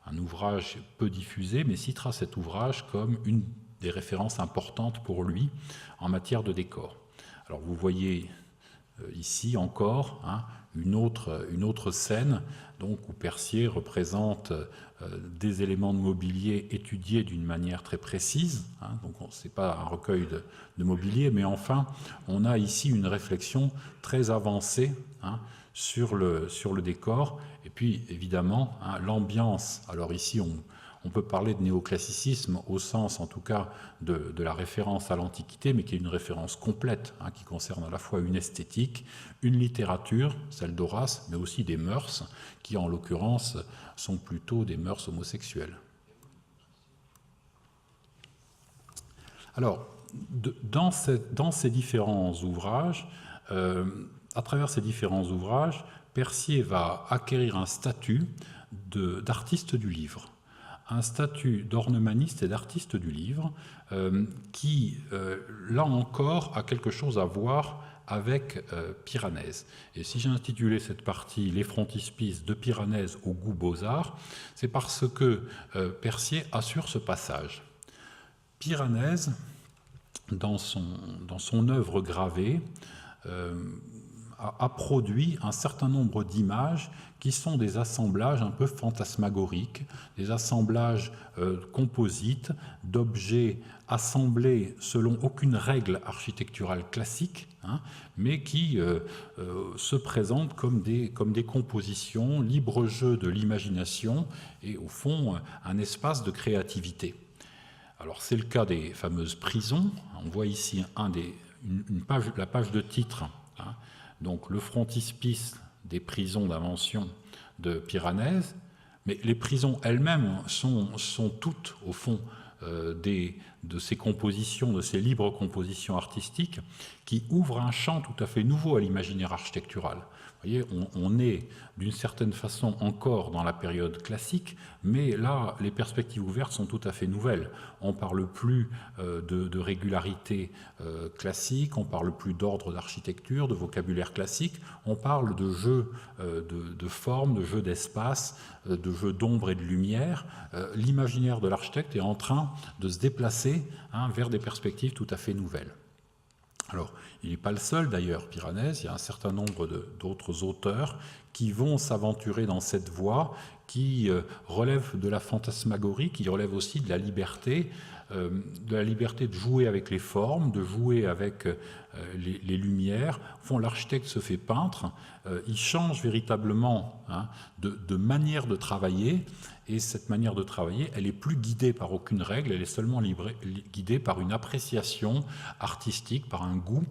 un ouvrage peu diffusé, mais citera cet ouvrage comme une des références importantes pour lui en matière de décor. Alors vous voyez ici encore une autre scène donc, où Percier représente des éléments de mobilier étudiés d'une manière très précise. Donc ce n'est pas un recueil de mobilier, mais enfin on a ici une réflexion très avancée sur le décor. Et puis, évidemment, l'ambiance. Alors ici, on peut parler de néoclassicisme au sens, en tout cas, de la référence à l'Antiquité, mais qui est une référence complète, qui concerne à la fois une esthétique, une littérature, celle d'Horace, mais aussi des mœurs, qui, en l'occurrence, sont plutôt des mœurs homosexuelles. Alors, dans ces différents ouvrages, à travers ces différents ouvrages, Percier va acquérir un statut d'artiste du livre, un statut d'ornemaniste et d'artiste du livre qui, là encore, a quelque chose à voir avec Piranèse. Et si j'ai intitulé cette partie « Les frontispices de Piranèse au goût beaux-arts », c'est parce que Percier assure ce passage. Piranèse, dans son œuvre gravée, a produit un certain nombre d'images qui sont des assemblages un peu fantasmagoriques, des assemblages composites d'objets assemblés selon aucune règle architecturale classique, mais qui se présentent comme des compositions, libre jeu de l'imagination et au fond un espace de créativité. Alors c'est le cas des fameuses prisons. On voit ici la page de titre, donc le frontispice des prisons d'invention de Piranèse, mais les prisons elles-mêmes sont toutes, au fond, de ces compositions, de ces libres compositions artistiques qui ouvrent un champ tout à fait nouveau à l'imaginaire architectural. Vous voyez, on est d'une certaine façon encore dans la période classique, mais là, les perspectives ouvertes sont tout à fait nouvelles. On ne parle plus de régularité classique, on ne parle plus d'ordre d'architecture, de vocabulaire classique, on parle de jeu de forme, de jeu d'espace, de jeu d'ombre et de lumière. L'imaginaire de l'architecte est en train de se déplacer vers des perspectives tout à fait nouvelles. Alors, il n'est pas le seul d'ailleurs, Piranèse, il y a un certain nombre d'autres auteurs qui vont s'aventurer dans cette voie, qui relèvent de la fantasmagorie, qui relèvent aussi de la liberté de jouer avec les formes, de jouer avec les lumières. Au fond, l'architecte se fait peintre, il change véritablement de manière de travailler, et cette manière de travailler, elle n'est plus guidée par aucune règle, elle est seulement guidée par une appréciation artistique, par un goût.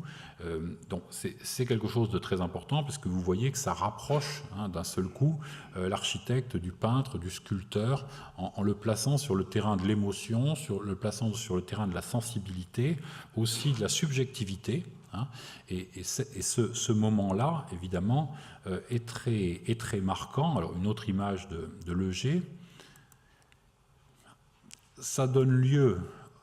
Donc c'est quelque chose de très important, parce que vous voyez que ça rapproche d'un seul coup l'architecte du peintre, du sculpteur, en le plaçant sur le terrain de l'émotion, le plaçant sur le terrain de la sensibilité, aussi de la subjectivité. hein. Et ce moment-là, évidemment, est très marquant. Alors, une autre image de Leger, ça donne lieu,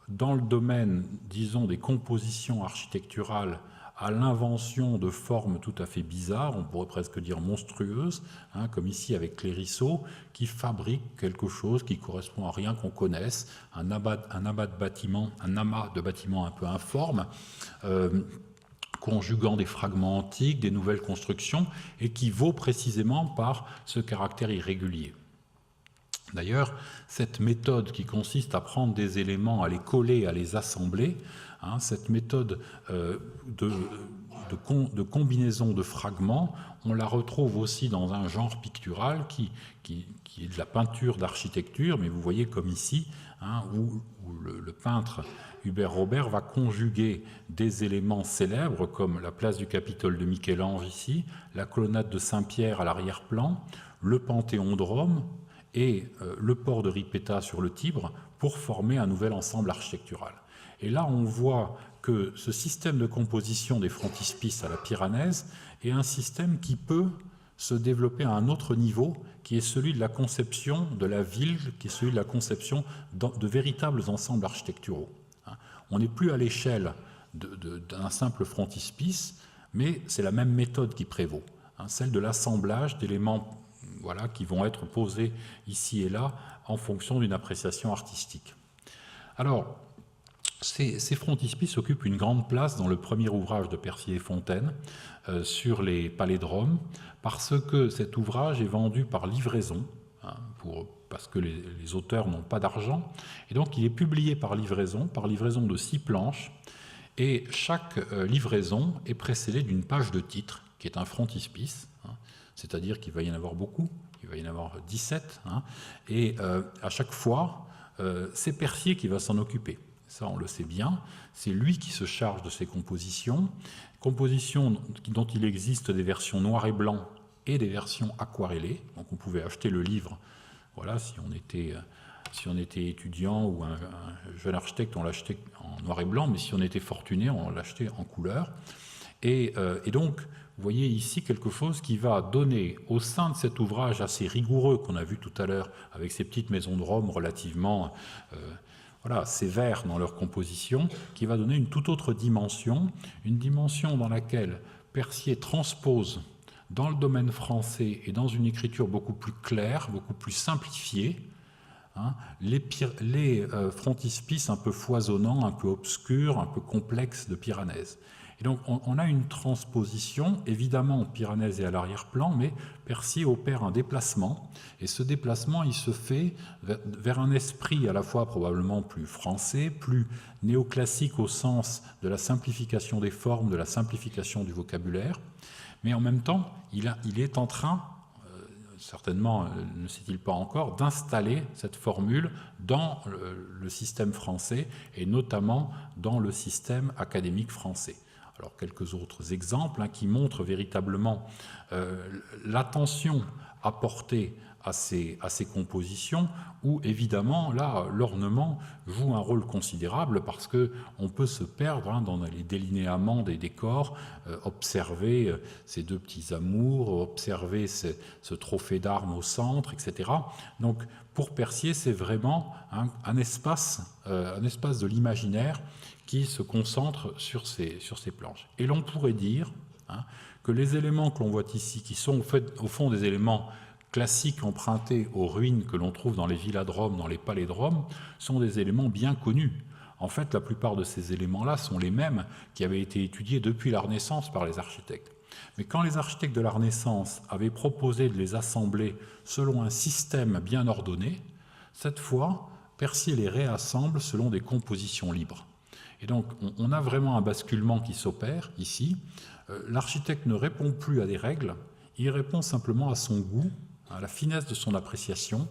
dans le domaine, disons, des compositions architecturales, à l'invention de formes tout à fait bizarres, on pourrait presque dire monstrueuses, hein, comme ici avec Clérisseau, qui fabriquent quelque chose qui correspond à rien qu'on connaisse, un amas de bâtiments un peu informes, conjuguant des fragments antiques, des nouvelles constructions, et qui vaut précisément par ce caractère irrégulier. D'ailleurs, cette méthode qui consiste à prendre des éléments, à les coller, à les assembler, hein, cette méthode de combinaison de fragments, on la retrouve aussi dans un genre pictural qui est de la peinture d'architecture, mais vous voyez comme ici, hein, où le peintre Hubert Robert va conjuguer des éléments célèbres comme la place du Capitole de Michel-Ange ici, la colonnade de Saint-Pierre à l'arrière-plan, le Panthéon de Rome, et le port de Ripetta sur le Tibre pour former un nouvel ensemble architectural. Et là, on voit que ce système de composition des frontispices à la Piranèse est un système qui peut se développer à un autre niveau, qui est celui de la conception de la ville, qui est celui de la conception de véritables ensembles architecturaux. On n'est plus à l'échelle d'un simple frontispice, mais c'est la même méthode qui prévaut, celle de l'assemblage d'éléments, voilà, qui vont être posés ici et là en fonction d'une appréciation artistique. Alors, ces frontispices occupent une grande place dans le premier ouvrage de Percier et Fontaine sur les palédromes, parce que cet ouvrage est vendu par livraison, hein, parce que les auteurs n'ont pas d'argent, et donc il est publié par livraison de 6 planches, et chaque livraison est précédée d'une page de titre, qui est un frontispice, hein, c'est-à-dire qu'il va y en avoir beaucoup, il va y en avoir 17, hein, et à chaque fois, c'est Percier qui va s'en occuper. Ça, on le sait bien, c'est lui qui se charge de ces compositions dont il existe des versions noir et blanc et des versions aquarellées, donc on pouvait acheter le livre, voilà, si on était étudiant ou un jeune architecte, on l'achetait en noir et blanc, mais si on était fortuné, on l'achetait en couleur, et donc, vous voyez ici quelque chose qui va donner au sein de cet ouvrage assez rigoureux qu'on a vu tout à l'heure avec ces petites maisons de Rome relativement sévères dans leur composition, qui va donner une toute autre dimension, une dimension dans laquelle Percier transpose dans le domaine français et dans une écriture beaucoup plus claire, beaucoup plus simplifiée, hein, les frontispices un peu foisonnants, un peu obscurs, un peu complexes de Piranèse. Et donc on a une transposition, évidemment Piranèse est à l'arrière-plan, mais Percier opère un déplacement, et ce déplacement il se fait vers un esprit à la fois probablement plus français, plus néoclassique au sens de la simplification des formes, de la simplification du vocabulaire, mais en même temps il est en train, certainement ne sait-il pas encore, d'installer cette formule dans le système français, et notamment dans le système académique français. Alors, quelques autres exemples qui montrent véritablement l'attention apportée à ces compositions, où évidemment, là, l'ornement joue un rôle considérable parce qu'on peut se perdre dans les délinéaments des décors, observer ces deux petits amours, observer ce trophée d'armes au centre, etc. Donc, pour Percier, c'est vraiment un espace de l'imaginaire qui se concentre sur ces planches. Et l'on pourrait dire que les éléments que l'on voit ici, qui sont au fond des éléments classiques empruntés aux ruines que l'on trouve dans les villas de Rome, dans les palais de Rome, sont des éléments bien connus. En fait, la plupart de ces éléments-là sont les mêmes qui avaient été étudiés depuis la Renaissance par les architectes. Mais quand les architectes de la Renaissance avaient proposé de les assembler selon un système bien ordonné, cette fois, Percier les réassemble selon des compositions libres. Et donc, on a vraiment un basculement qui s'opère ici. L'architecte ne répond plus à des règles, il répond simplement à son goût, à la finesse de son appréciation,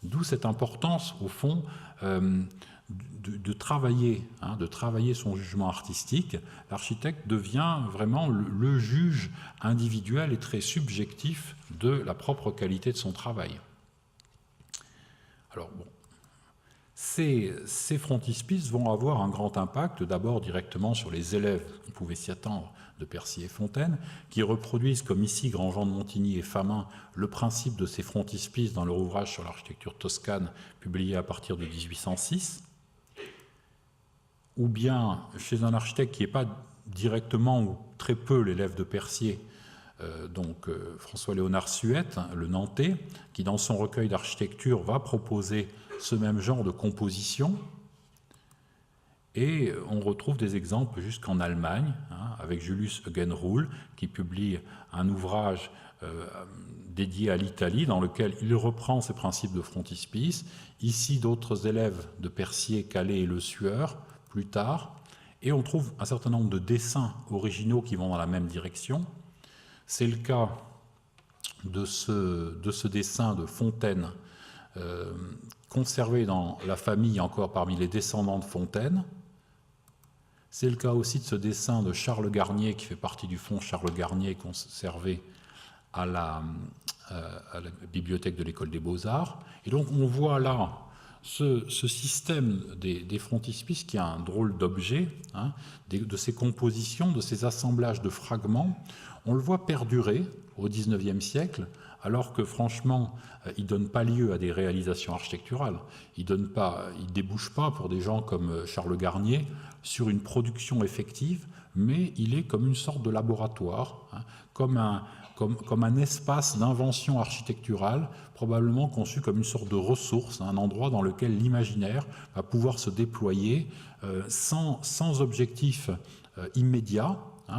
d'où cette importance, au fond, de travailler son jugement artistique. L'architecte devient vraiment le juge individuel et très subjectif de la propre qualité de son travail. Alors, bon. Ces frontispices vont avoir un grand impact, d'abord directement sur les élèves, on pouvait s'y attendre, de Percier et Fontaine, qui reproduisent, comme ici Grandjean de Montigny et Famin, le principe de ces frontispices dans leur ouvrage sur l'architecture toscane, publié à partir de 1806, ou bien chez un architecte qui n'est pas directement ou très peu l'élève de Percier, François-Léonard Suette, le Nantais, qui dans son recueil d'architecture va proposer ce même genre de composition. Et on retrouve des exemples jusqu'en Allemagne, avec Julius Eugenroul, qui publie un ouvrage dédié à l'Italie, dans lequel il reprend ces principes de frontispice. Ici, d'autres élèves de Percier, Calais et Le Sueur, plus tard. Et on trouve un certain nombre de dessins originaux qui vont dans la même direction. C'est le cas de ce dessin de Fontaine, conservé dans la famille encore parmi les descendants de Fontaine. C'est le cas aussi de ce dessin de Charles Garnier, qui fait partie du fonds Charles Garnier, conservé à la bibliothèque de l'École des Beaux-Arts. Et donc on voit là ce système des frontispices qui a un drôle d'objet, de ces compositions, de ces assemblages de fragments. On le voit perdurer au XIXe siècle, alors que franchement, il ne donne pas lieu à des réalisations architecturales. Il ne débouche pas pour des gens comme Charles Garnier sur une production effective, mais il est comme une sorte de laboratoire, comme un espace d'invention architecturale, probablement conçu comme une sorte de ressource, un endroit dans lequel l'imaginaire va pouvoir se déployer sans objectif immédiat,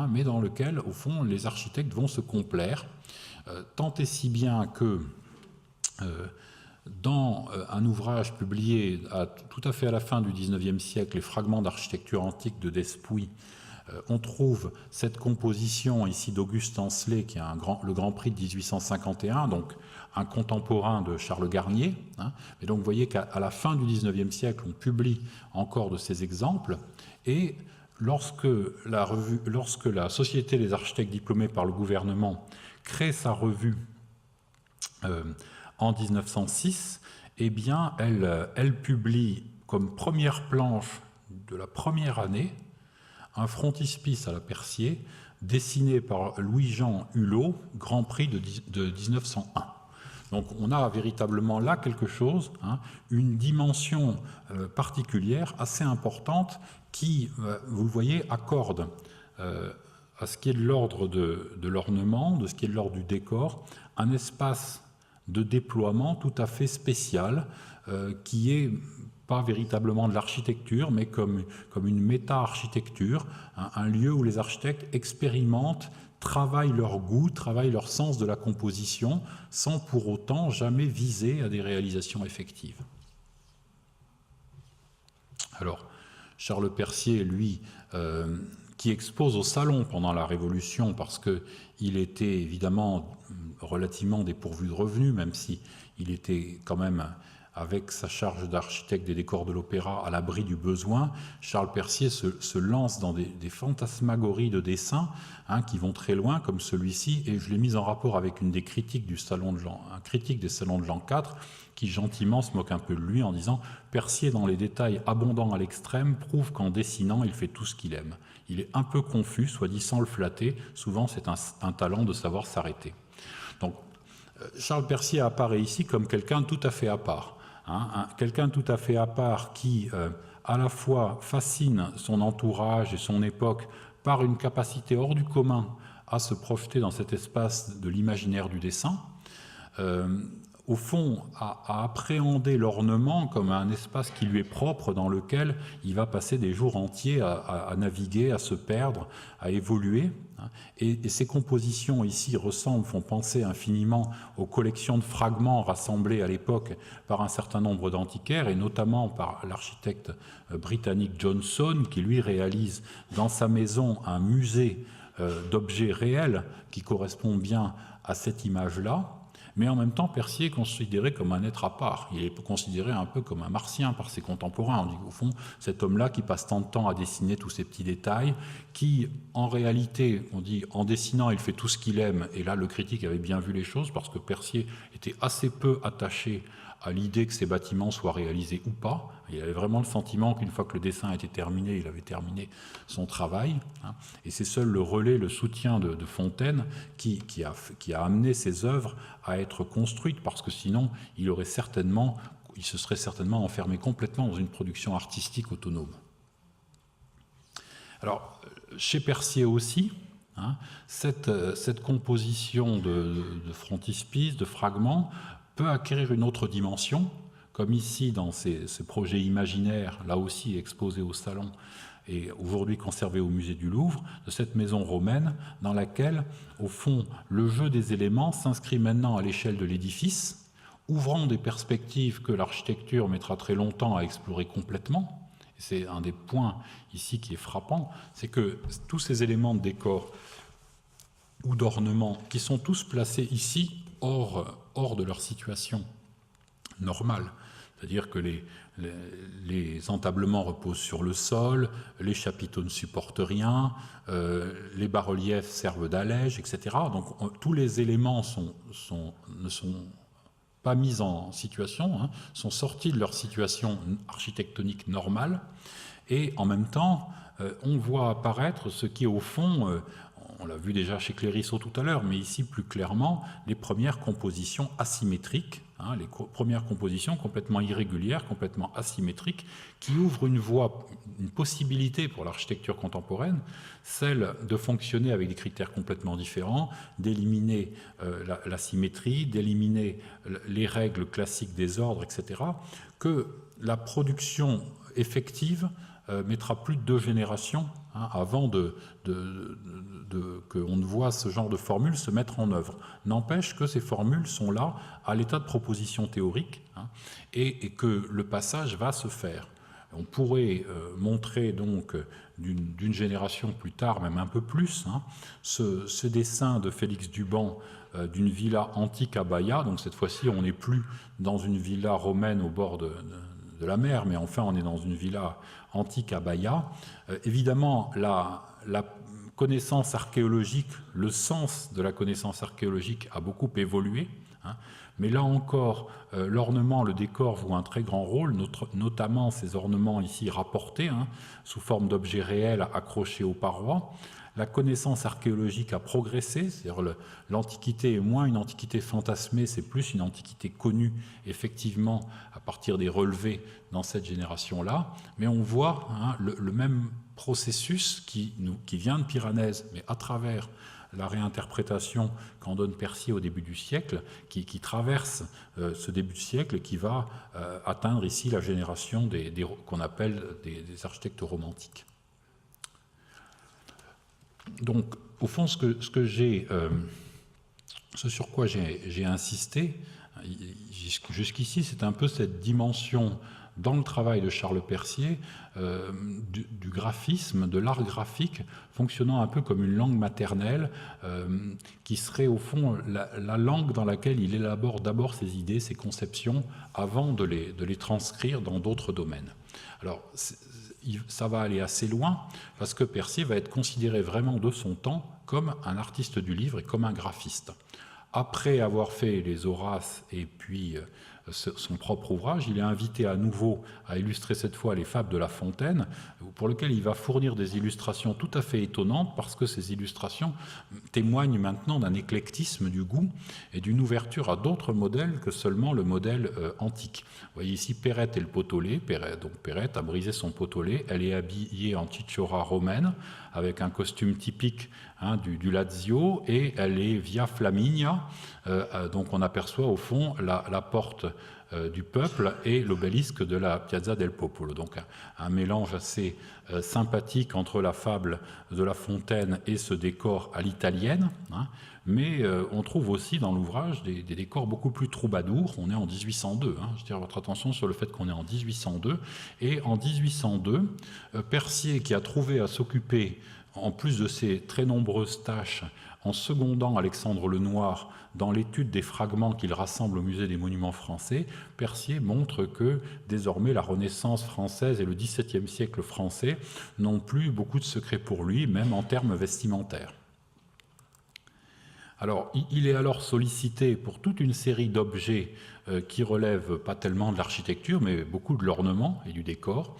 mais dans lequel, au fond, les architectes vont se complaire, tant et si bien que dans un ouvrage publié tout à fait à la fin du XIXe siècle, Les fragments d'architecture antique de Despuy, on trouve cette composition ici d'Auguste Ancelet, qui a le Grand Prix de 1851, donc un contemporain de Charles Garnier. Et donc vous voyez qu'à la fin du XIXe siècle, on publie encore de ces exemples, et lorsque la Société des architectes diplômés par le gouvernement crée sa revue en 1906, eh bien, elle publie comme première planche de la première année un frontispice à la Percier dessiné par Louis-Jean Hulot, Grand Prix de 1901. Donc on a véritablement là quelque chose, une dimension particulière, assez importante, qui, vous le voyez, accorde à ce qui est de l'ordre de l'ornement, de ce qui est de l'ordre du décor, un espace de déploiement tout à fait spécial, qui est pas véritablement de l'architecture, mais comme une méta-architecture, un lieu où les architectes expérimentent, travaillent leur goût, travaillent leur sens de la composition, sans pour autant jamais viser à des réalisations effectives. Alors, Charles Percier, lui, qui expose au Salon pendant la Révolution, parce qu'il était évidemment relativement dépourvu de revenus, même s'il était quand même, avec sa charge d'architecte des décors de l'opéra, à l'abri du besoin. Charles Percier se lance dans des fantasmagories de dessins qui vont très loin, comme celui-ci, et je l'ai mis en rapport avec une des critiques un critique des salons de l'an 4, qui gentiment se moque un peu de lui en disant « Percier, dans les détails abondants à l'extrême, prouve qu'en dessinant, il fait tout ce qu'il aime. Il est un peu confus, soit dit sans le flatter, souvent c'est un talent de savoir s'arrêter. » Donc, Charles Percier apparaît ici comme quelqu'un tout à fait à part. Quelqu'un tout à fait à part qui, à la fois, fascine son entourage et son époque par une capacité hors du commun à se projeter dans cet espace de l'imaginaire du dessin, au fond, à appréhender l'ornement comme un espace qui lui est propre, dans lequel il va passer des jours entiers à naviguer, à se perdre, à évoluer. Et ces compositions ici font penser infiniment aux collections de fragments rassemblés à l'époque par un certain nombre d'antiquaires, et notamment par l'architecte britannique Johnson, qui lui réalise dans sa maison un musée d'objets réels qui correspond bien à cette image-là. Mais en même temps, Percier est considéré comme un être à part. Il est considéré un peu comme un martien par ses contemporains. On dit qu'au fond, cet homme-là qui passe tant de temps à dessiner tous ces petits détails, qui en réalité, on dit, en dessinant, il fait tout ce qu'il aime. Et là, le critique avait bien vu les choses, parce que Percier était assez peu attaché à l'idée que ces bâtiments soient réalisés ou pas. Il avait vraiment le sentiment qu'une fois que le dessin était terminé, il avait terminé son travail. Et c'est seul le relais, le soutien de Fontaine qui a amené ces œuvres à être construites, parce que sinon, il se serait certainement enfermé complètement dans une production artistique autonome. Alors, chez Percier aussi, cette composition de frontispices, de fragments, peut acquérir une autre dimension, comme ici dans ces projets imaginaires, là aussi exposés au Salon et aujourd'hui conservés au musée du Louvre, de cette maison romaine dans laquelle, au fond, le jeu des éléments s'inscrit maintenant à l'échelle de l'édifice, ouvrant des perspectives que l'architecture mettra très longtemps à explorer complètement. C'est un des points ici qui est frappant, c'est que tous ces éléments de décor ou d'ornement qui sont tous placés ici hors de leur situation normale, c'est-à-dire que les entablements reposent sur le sol, les chapiteaux ne supportent rien, les bas-reliefs servent d'allège, etc. Donc tous les éléments ne sont pas mis en situation, sont sortis de leur situation architectonique normale, et en même temps, on voit apparaître ce qui, au fond, on l'a vu déjà chez Clériceau tout à l'heure, mais ici plus clairement, les premières compositions asymétriques, les premières compositions complètement irrégulières, complètement asymétriques, qui ouvrent une voie, une possibilité pour l'architecture contemporaine, celle de fonctionner avec des critères complètement différents, d'éliminer la symétrie, d'éliminer les règles classiques des ordres, etc., que la production effective mettra plus de 2 générations avant qu'on ne voit ce genre de formules se mettre en œuvre. N'empêche que ces formules sont là à l'état de proposition théorique, et que le passage va se faire. On pourrait montrer donc d'une génération plus tard, même un peu plus, ce dessin de Félix Duban d'une villa antique à Baïa. Donc cette fois-ci, on n'est plus dans une villa romaine au bord de la mer, mais enfin on est dans une villa antique à Baïa. Évidemment, la connaissance archéologique, le sens de la connaissance archéologique a beaucoup évolué, mais là encore, l'ornement, le décor jouent un très grand rôle, notamment ces ornements ici rapportés, sous forme d'objets réels accrochés aux parois. La connaissance archéologique a progressé, c'est-à-dire l'Antiquité est moins une antiquité fantasmée, c'est plus une antiquité connue, effectivement, à partir des relevés dans cette génération-là. Mais on voit le même processus qui vient de Piranèse, mais à travers la réinterprétation qu'en donne Percier au début du siècle, qui traverse ce début de siècle et qui va atteindre ici la génération qu'on appelle des architectes romantiques. Donc, au fond, ce sur quoi j'ai insisté jusqu'ici, c'est un peu cette dimension dans le travail de Charles Percier du graphisme, de l'art graphique, fonctionnant un peu comme une langue maternelle, qui serait au fond la langue dans laquelle il élabore d'abord ses idées, ses conceptions, avant de les transcrire dans d'autres domaines. Alors, ça va aller assez loin, parce que Percier va être considéré vraiment de son temps comme un artiste du livre et comme un graphiste. Après avoir fait les Horaces et puis son propre ouvrage, il est invité à nouveau à illustrer cette fois les Fables de La Fontaine, pour lequel il va fournir des illustrations tout à fait étonnantes, parce que ces illustrations témoignent maintenant d'un éclectisme du goût et d'une ouverture à d'autres modèles que seulement le modèle antique. Vous voyez ici Perrette et le pot-au-lait. Perrette a brisé son pot-au-lait, elle est habillée en cicciora romaine, avec un costume typique du Lazio, et elle est via Flaminia, donc on aperçoit au fond la porte du peuple et l'obélisque de la Piazza del Popolo. Donc un mélange assez sympathique entre la fable de La Fontaine et ce décor à l'italienne, mais on trouve aussi dans l'ouvrage des décors beaucoup plus troubadours. On est en 1802, j'attire votre attention sur le fait qu'on est en 1802, et en 1802, Percier, qui a trouvé à s'occuper, en plus de ses très nombreuses tâches, en secondant Alexandre Lenoir dans l'étude des fragments qu'il rassemble au Musée des Monuments Français, Percier montre que désormais la Renaissance française et le XVIIe siècle français n'ont plus beaucoup de secrets pour lui, même en termes vestimentaires. Alors, il est alors sollicité pour toute une série d'objets qui relèvent pas tellement de l'architecture, mais beaucoup de l'ornement et du décor.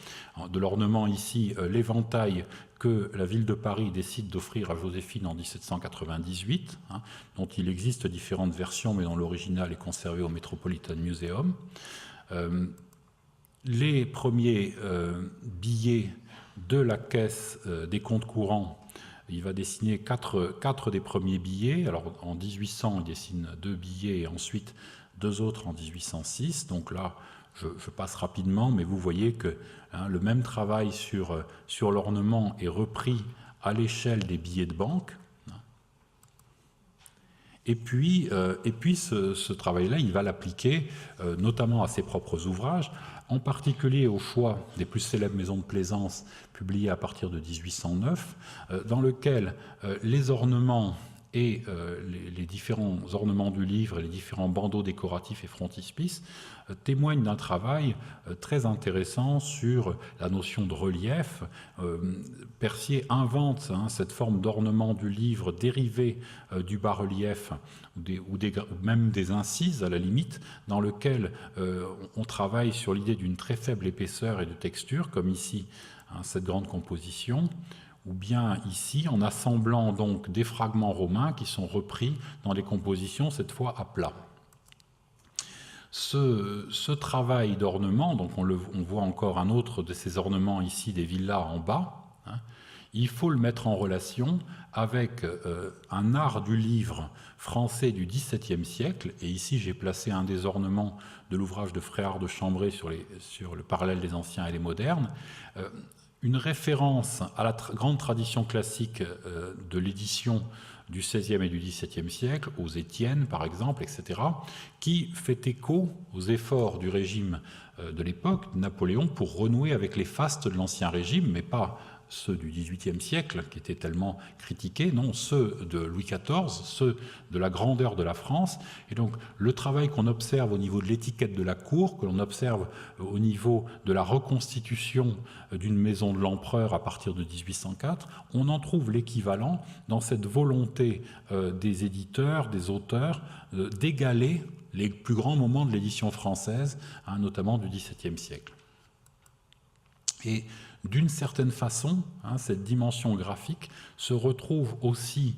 De l'ornement ici, l'éventail que la ville de Paris décide d'offrir à Joséphine en 1798, dont il existe différentes versions, mais dont l'original est conservé au Metropolitan Museum. Les premiers billets de la caisse des comptes courants, il va dessiner quatre des premiers billets. Alors en 1800, il dessine 2 billets et ensuite 2 autres en 1806. Donc là, je passe rapidement, mais vous voyez que le même travail sur l'ornement est repris à l'échelle des billets de banque. Et puis ce travail-là, il va l'appliquer notamment à ses propres ouvrages, en particulier au choix des plus célèbres maisons de plaisance publiées à partir de 1809, dans lequel les ornements et les différents ornements du livre et les différents bandeaux décoratifs et frontispices témoignent d'un travail très intéressant sur la notion de relief. Percier invente cette forme d'ornement du livre dérivé du bas-relief ou même des incises à la limite, dans lequel on travaille sur l'idée d'une très faible épaisseur et de texture, comme ici cette grande composition, ou bien ici en assemblant donc des fragments romains qui sont repris dans des compositions cette fois à plat. Ce travail d'ornement, donc on voit encore un autre de ces ornements ici des villas en bas, il faut le mettre en relation avec un art du livre français du XVIIe siècle, et ici j'ai placé un des ornements de l'ouvrage de Fréard de Chambray sur le parallèle des anciens et les modernes, une référence à la grande tradition classique de l'édition du XVIe et du XVIIe siècle, aux Étienne par exemple, etc., qui fait écho aux efforts du régime de l'époque, de Napoléon, pour renouer avec les fastes de l'Ancien Régime, mais pas ceux du XVIIIe siècle, qui étaient tellement critiqués, non, ceux de Louis XIV, ceux de la grandeur de la France. Et donc, le travail qu'on observe au niveau de l'étiquette de la cour, que l'on observe au niveau de la reconstitution d'une maison de l'empereur à partir de 1804, on en trouve l'équivalent dans cette volonté des éditeurs, des auteurs, d'égaler les plus grands moments de l'édition française, notamment du XVIIe siècle. Et d'une certaine façon, cette dimension graphique se retrouve aussi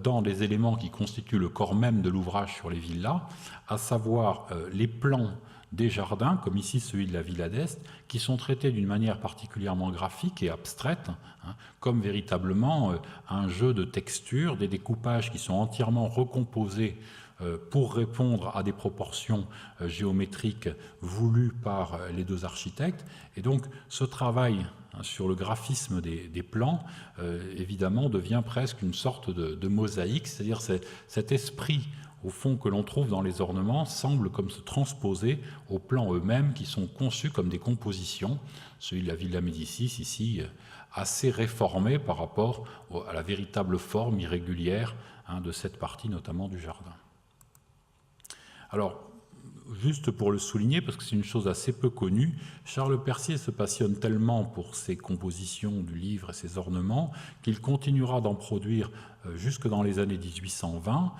dans les éléments qui constituent le corps même de l'ouvrage sur les villas, à savoir les plans des jardins, comme ici celui de la Villa d'Est, qui sont traités d'une manière particulièrement graphique et abstraite, comme véritablement un jeu de textures, des découpages qui sont entièrement recomposés pour répondre à des proportions géométriques voulues par les deux architectes. Et donc ce travail sur le graphisme des plans, évidemment, devient presque une sorte de mosaïque, c'est-à-dire cet esprit, au fond, que l'on trouve dans les ornements, semble comme se transposer aux plans eux-mêmes qui sont conçus comme des compositions. Celui de la Villa Médicis, ici, assez réformé par rapport à la véritable forme irrégulière de cette partie, notamment du jardin. Alors, juste pour le souligner, parce que c'est une chose assez peu connue, Charles Percier se passionne tellement pour ses compositions du livre et ses ornements qu'il continuera d'en produire jusque dans les années 1820,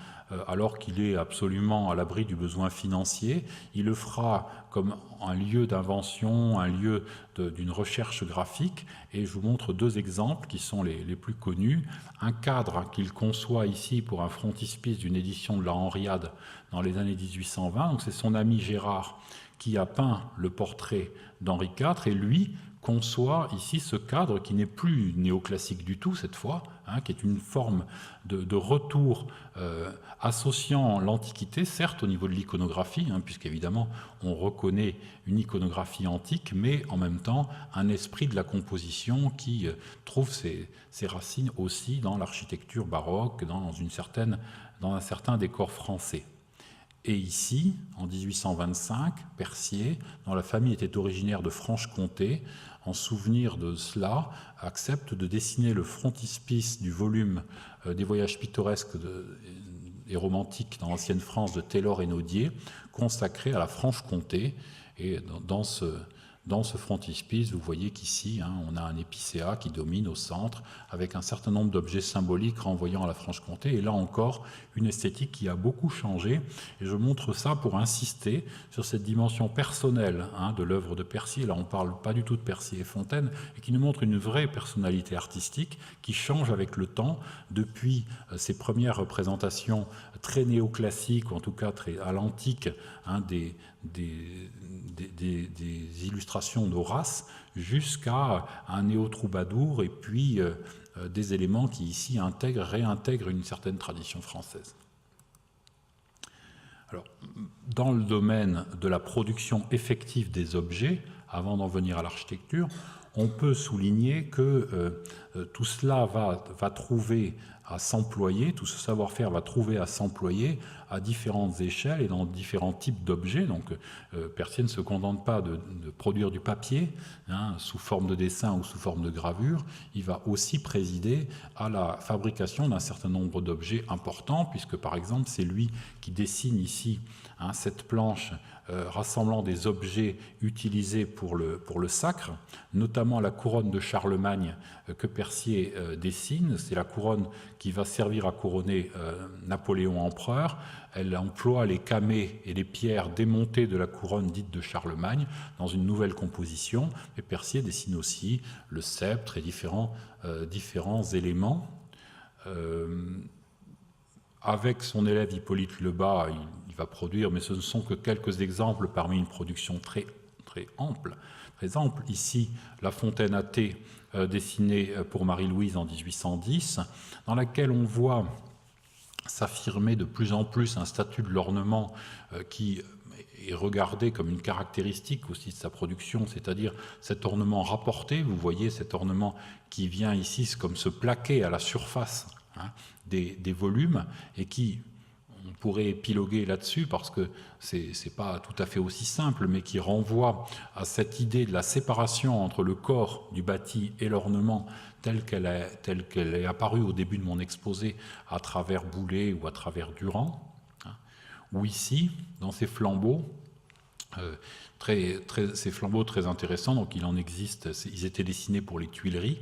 alors qu'il est absolument à l'abri du besoin financier. Il le fera comme un lieu d'invention, un lieu d'une recherche graphique, et je vous montre 2 exemples qui sont les plus connus. Un cadre qu'il conçoit ici pour un frontispice d'une édition de la Henriade dans les années 1820, donc c'est son ami Gérard qui a peint le portrait d'Henri IV, et lui conçoit ici ce cadre qui n'est plus néoclassique du tout cette fois, qui est une forme de retour associant l'Antiquité, certes au niveau de l'iconographie, puisqu'évidemment on reconnaît une iconographie antique, mais en même temps un esprit de la composition qui trouve ses racines aussi dans l'architecture baroque, dans un certain décor français. Et ici, en 1825, Percier, dont la famille était originaire de Franche-Comté, en souvenir de cela, accepte de dessiner le frontispice du volume des voyages pittoresques et romantiques dans l'ancienne France de Taylor et Naudier, consacré à la Franche-Comté. Et dans ce Dans ce frontispice, vous voyez qu'ici, on a un épicéa qui domine au centre, avec un certain nombre d'objets symboliques renvoyant à la Franche-Comté, et là encore, une esthétique qui a beaucoup changé, et je montre ça pour insister sur cette dimension personnelle de l'œuvre de Percier. Là, on ne parle pas du tout de Percier et Fontaine, et qui nous montre une vraie personnalité artistique qui change avec le temps, depuis ses premières représentations très néoclassiques, ou en tout cas très à l'antique, des illustrations d'Horace, jusqu'à un néo-troubadour, et puis des éléments qui ici réintègrent une certaine tradition française. Alors, dans le domaine de la production effective des objets, avant d'en venir à l'architecture, on peut souligner que tout cela va trouver à s'employer, tout ce savoir-faire va trouver à s'employer à différentes échelles et dans différents types d'objets. Donc Percier ne se contente pas de produire du papier sous forme de dessin ou sous forme de gravure, il va aussi présider à la fabrication d'un certain nombre d'objets importants, puisque par exemple c'est lui qui dessine ici cette planche rassemblant des objets utilisés pour le sacre, notamment la couronne de Charlemagne que Percier dessine. C'est la couronne qui va servir à couronner Napoléon empereur. Elle emploie les camées et les pierres démontées de la couronne dite de Charlemagne dans une nouvelle composition. Et Percier dessine aussi le sceptre et différents éléments. Avec son élève Hippolyte Lebas, il va produire, mais ce ne sont que quelques exemples parmi une production très, très ample. Par exemple, ici, la fontaine à thé dessinée pour Marie-Louise en 1810, dans laquelle on voit s'affirmer de plus en plus un statut de l'ornement qui est regardé comme une caractéristique aussi de sa production, c'est-à-dire cet ornement rapporté. Vous voyez cet ornement qui vient ici comme se plaquer à la surface des volumes, et qui, on pourrait épiloguer là-dessus parce que c'est pas tout à fait aussi simple, mais qui renvoie à cette idée de la séparation entre le corps du bâti et l'ornement telle qu'elle est apparue au début de mon exposé à travers Boulet ou à travers Durand, ou ici, dans ces flambeaux, ces flambeaux très intéressants. Donc il en existe, ils étaient dessinés pour les Tuileries,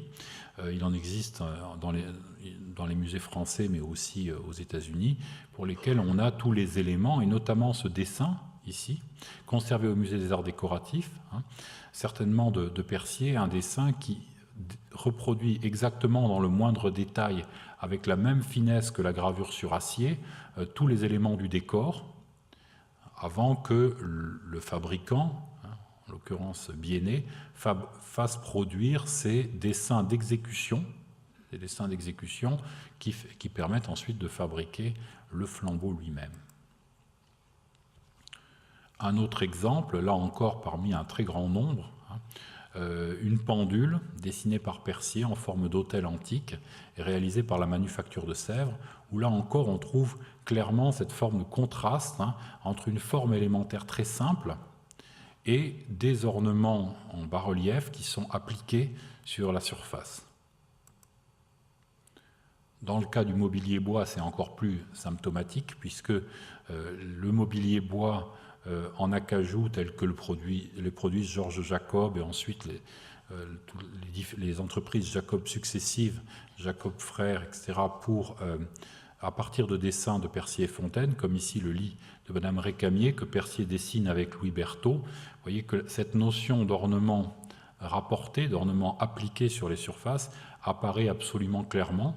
il en existe dans les musées français, mais aussi aux États-Unis, pour lesquels on a tous les éléments, et notamment ce dessin ici, conservé au musée des arts décoratifs, certainement de Percier, un dessin qui reproduit exactement dans le moindre détail, avec la même finesse que la gravure sur acier, tous les éléments du décor, avant que le fabricant, en l'occurrence Biennet, fasse produire ces dessins d'exécution, qui permettent ensuite de fabriquer le flambeau lui-même. Un autre exemple, là encore parmi un très grand nombre, une pendule dessinée par Percier en forme d'autel antique et réalisée par la Manufacture de Sèvres, où là encore on trouve clairement cette forme de contraste entre une forme élémentaire très simple et des ornements en bas-relief qui sont appliqués sur la surface. Dans le cas du mobilier bois, c'est encore plus symptomatique, puisque le mobilier bois en acajou, tel que le produisent Georges Jacob et ensuite les entreprises Jacob successives, Jacob Frères, etc., à partir de dessins de Percier et Fontaine, comme ici le lit de Madame Récamier que Percier dessine avec Louis Berthaud. Vous voyez que cette notion d'ornement rapporté, d'ornement appliqué sur les surfaces, apparaît absolument clairement,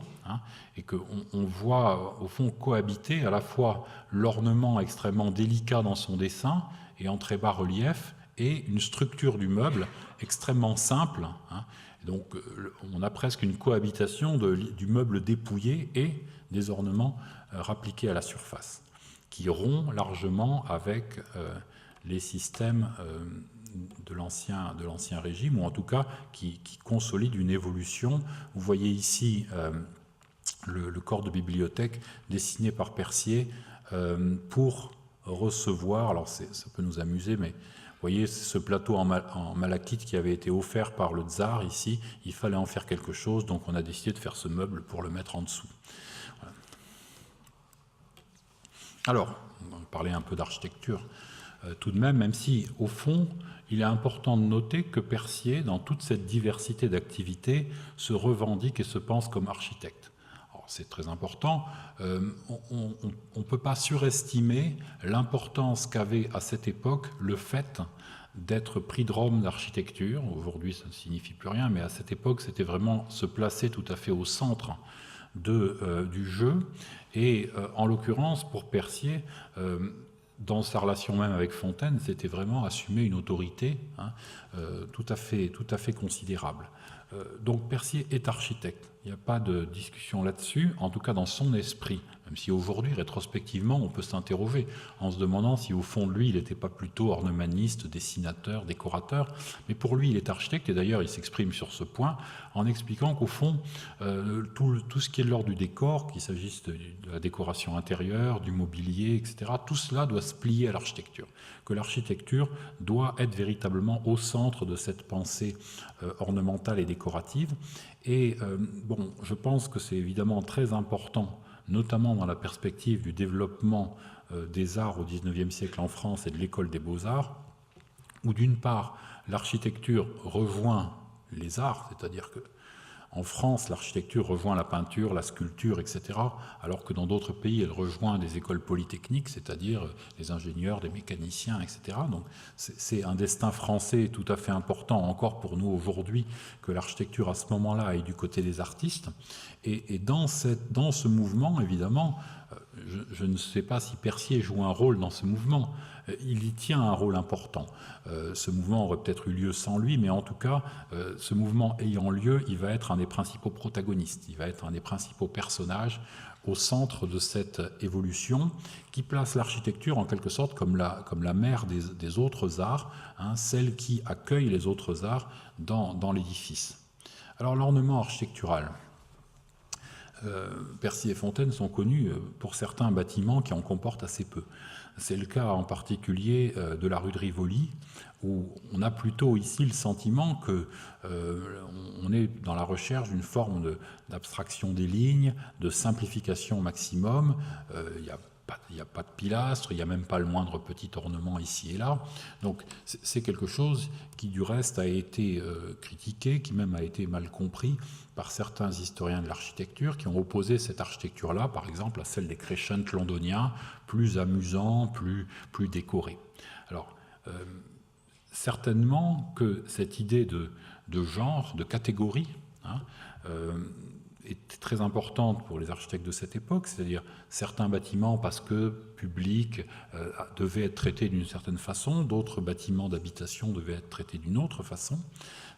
et qu'on voit au fond cohabiter à la fois l'ornement extrêmement délicat dans son dessin et en très bas relief, et une structure du meuble extrêmement simple. Donc on a presque une cohabitation du meuble dépouillé et des ornements rappliqués à la surface, qui rompt largement avec les systèmes de l'ancien régime, ou en tout cas qui consolide une évolution. Vous voyez ici le corps de bibliothèque dessiné par Percier pour recevoir, alors ça peut nous amuser, mais vous voyez ce plateau en malachite qui avait été offert par le tsar ici, il fallait en faire quelque chose, donc on a décidé de faire ce meuble pour le mettre en dessous. Voilà. Alors, on va parler un peu d'architecture. tout de même si, au fond, il est important de noter que Percier, dans toute cette diversité d'activités, se revendique et se pense comme architecte. C'est très important. On ne peut pas surestimer l'importance qu'avait à cette époque le fait d'être prix de Rome d'architecture. Aujourd'hui, ça ne signifie plus rien, mais à cette époque, c'était vraiment se placer tout à fait au centre du jeu. Et en l'occurrence, pour Percier, dans sa relation même avec Fontaine, c'était vraiment assumer une autorité tout à fait considérable. Donc Percier est architecte, il n'y a pas de discussion là-dessus, en tout cas dans son esprit, même si aujourd'hui, rétrospectivement, on peut s'interroger en se demandant si au fond de lui, il n'était pas plutôt ornemaniste, dessinateur, décorateur, mais pour lui, il est architecte, et d'ailleurs, il s'exprime sur ce point en expliquant qu'au fond, tout ce qui est de l'ordre du décor, qu'il s'agisse de la décoration intérieure, du mobilier, etc., tout cela doit se plier à l'architecture, que l'architecture doit être véritablement au centre de cette pensée ornementale et décorative. Et bon, je pense que c'est évidemment très important, notamment dans la perspective du développement des arts au XIXe siècle en France et de l'école des beaux-arts, où d'une part, l'architecture rejoint les arts, c'est-à-dire que en France, l'architecture rejoint la peinture, la sculpture, etc., alors que dans d'autres pays, elle rejoint des écoles polytechniques, c'est-à-dire des ingénieurs, des mécaniciens, etc. Donc c'est un destin français tout à fait important encore pour nous aujourd'hui que l'architecture à ce moment-là aille du côté des artistes. Et dans ce mouvement, évidemment, je ne sais pas si Percier joue un rôle dans ce mouvement. Il y tient un rôle important. Ce mouvement aurait peut-être eu lieu sans lui, mais en tout cas, ce mouvement ayant lieu, il va être un des principaux protagonistes, il va être un des principaux personnages au centre de cette évolution qui place l'architecture en quelque sorte comme la mère des autres arts, celle qui accueille les autres arts dans l'édifice. Alors l'ornement architectural. Percier et Fontaine sont connus pour certains bâtiments qui en comportent assez peu. C'est le cas en particulier de la rue de Rivoli, où on a plutôt ici le sentiment qu'on est dans la recherche d'une forme d'abstraction des lignes, de simplification au maximum. Il n'y a pas de pilastre, il n'y a même pas le moindre petit ornement ici et là. Donc c'est quelque chose qui du reste a été critiqué, qui même a été mal compris par certains historiens de l'architecture qui ont opposé cette architecture-là, par exemple, à celle des crescents londoniens, plus amusants, plus décorés. Alors, certainement que cette idée de genre, de catégorie, est très importante pour les architectes de cette époque, c'est-à-dire certains bâtiments parce que publics devaient être traités d'une certaine façon, d'autres bâtiments d'habitation devaient être traités d'une autre façon.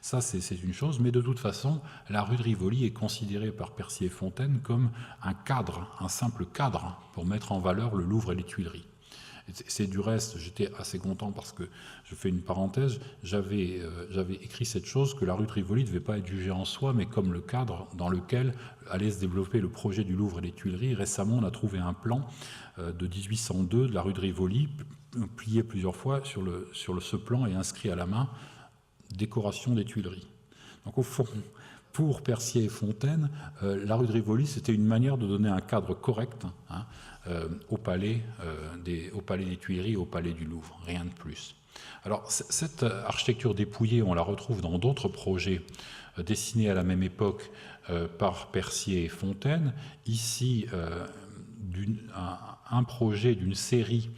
Ça, c'est une chose, mais de toute façon, la rue de Rivoli est considérée par Percier et Fontaine comme un cadre, un simple cadre pour mettre en valeur le Louvre et les Tuileries. C'est du reste, j'étais assez content parce que, je fais une parenthèse, j'avais écrit cette chose que la rue de Rivoli ne devait pas être jugée en soi, mais comme le cadre dans lequel allait se développer le projet du Louvre et les Tuileries. Récemment, on a trouvé un plan de 1802 de la rue de Rivoli, plié plusieurs fois sur ce plan et inscrit à la main décoration des Tuileries. Donc au fond, pour Percier et Fontaine, la rue de Rivoli, c'était une manière de donner un cadre correct au palais des Tuileries, au palais du Louvre, rien de plus. Alors cette architecture dépouillée, on la retrouve dans d'autres projets dessinés à la même époque par Percier et Fontaine. Ici, un projet d'une série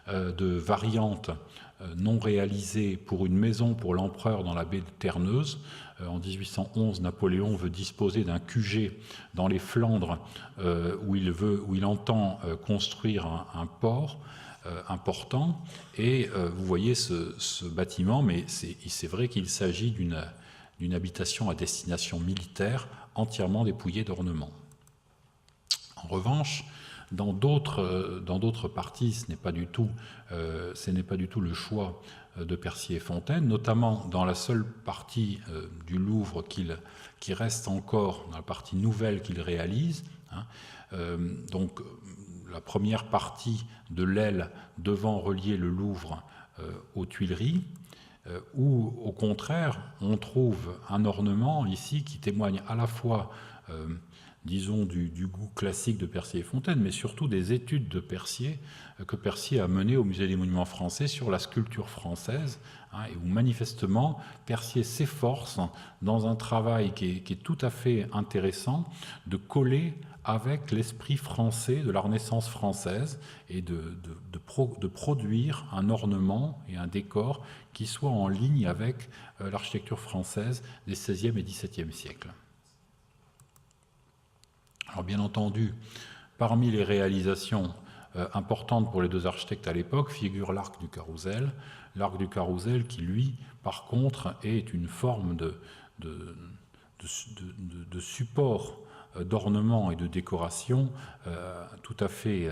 de variantes non réalisées pour une maison pour l'empereur dans la baie de Terneuse. En 1811, Napoléon veut disposer d'un QG dans les Flandres où il entend construire un port important. Et vous voyez ce bâtiment, mais c'est vrai qu'il s'agit d'une habitation à destination militaire entièrement dépouillée d'ornements. En revanche, dans d'autres parties, ce n'est pas du tout le choix de Percier et Fontaine, notamment dans la seule partie du Louvre qui reste encore, dans la partie nouvelle qu'il réalise. Donc la première partie de l'aile devant relier le Louvre aux Tuileries, où au contraire on trouve un ornement ici qui témoigne à la fois disons, du goût classique de Percier et Fontaine, mais surtout des études de Percier que Percier a menées au Musée des Monuments Français sur la sculpture française, et où manifestement Percier s'efforce, dans un travail qui est tout à fait intéressant, de coller avec l'esprit français de la Renaissance française et de produire un ornement et un décor qui soit en ligne avec l'architecture française des XVIe et XVIIe siècles. Alors bien entendu, parmi les réalisations importantes pour les deux architectes à l'époque figure l'Arc du Carrousel. L'Arc du Carrousel qui, lui, par contre, est une forme de support d'ornement et de décoration tout à fait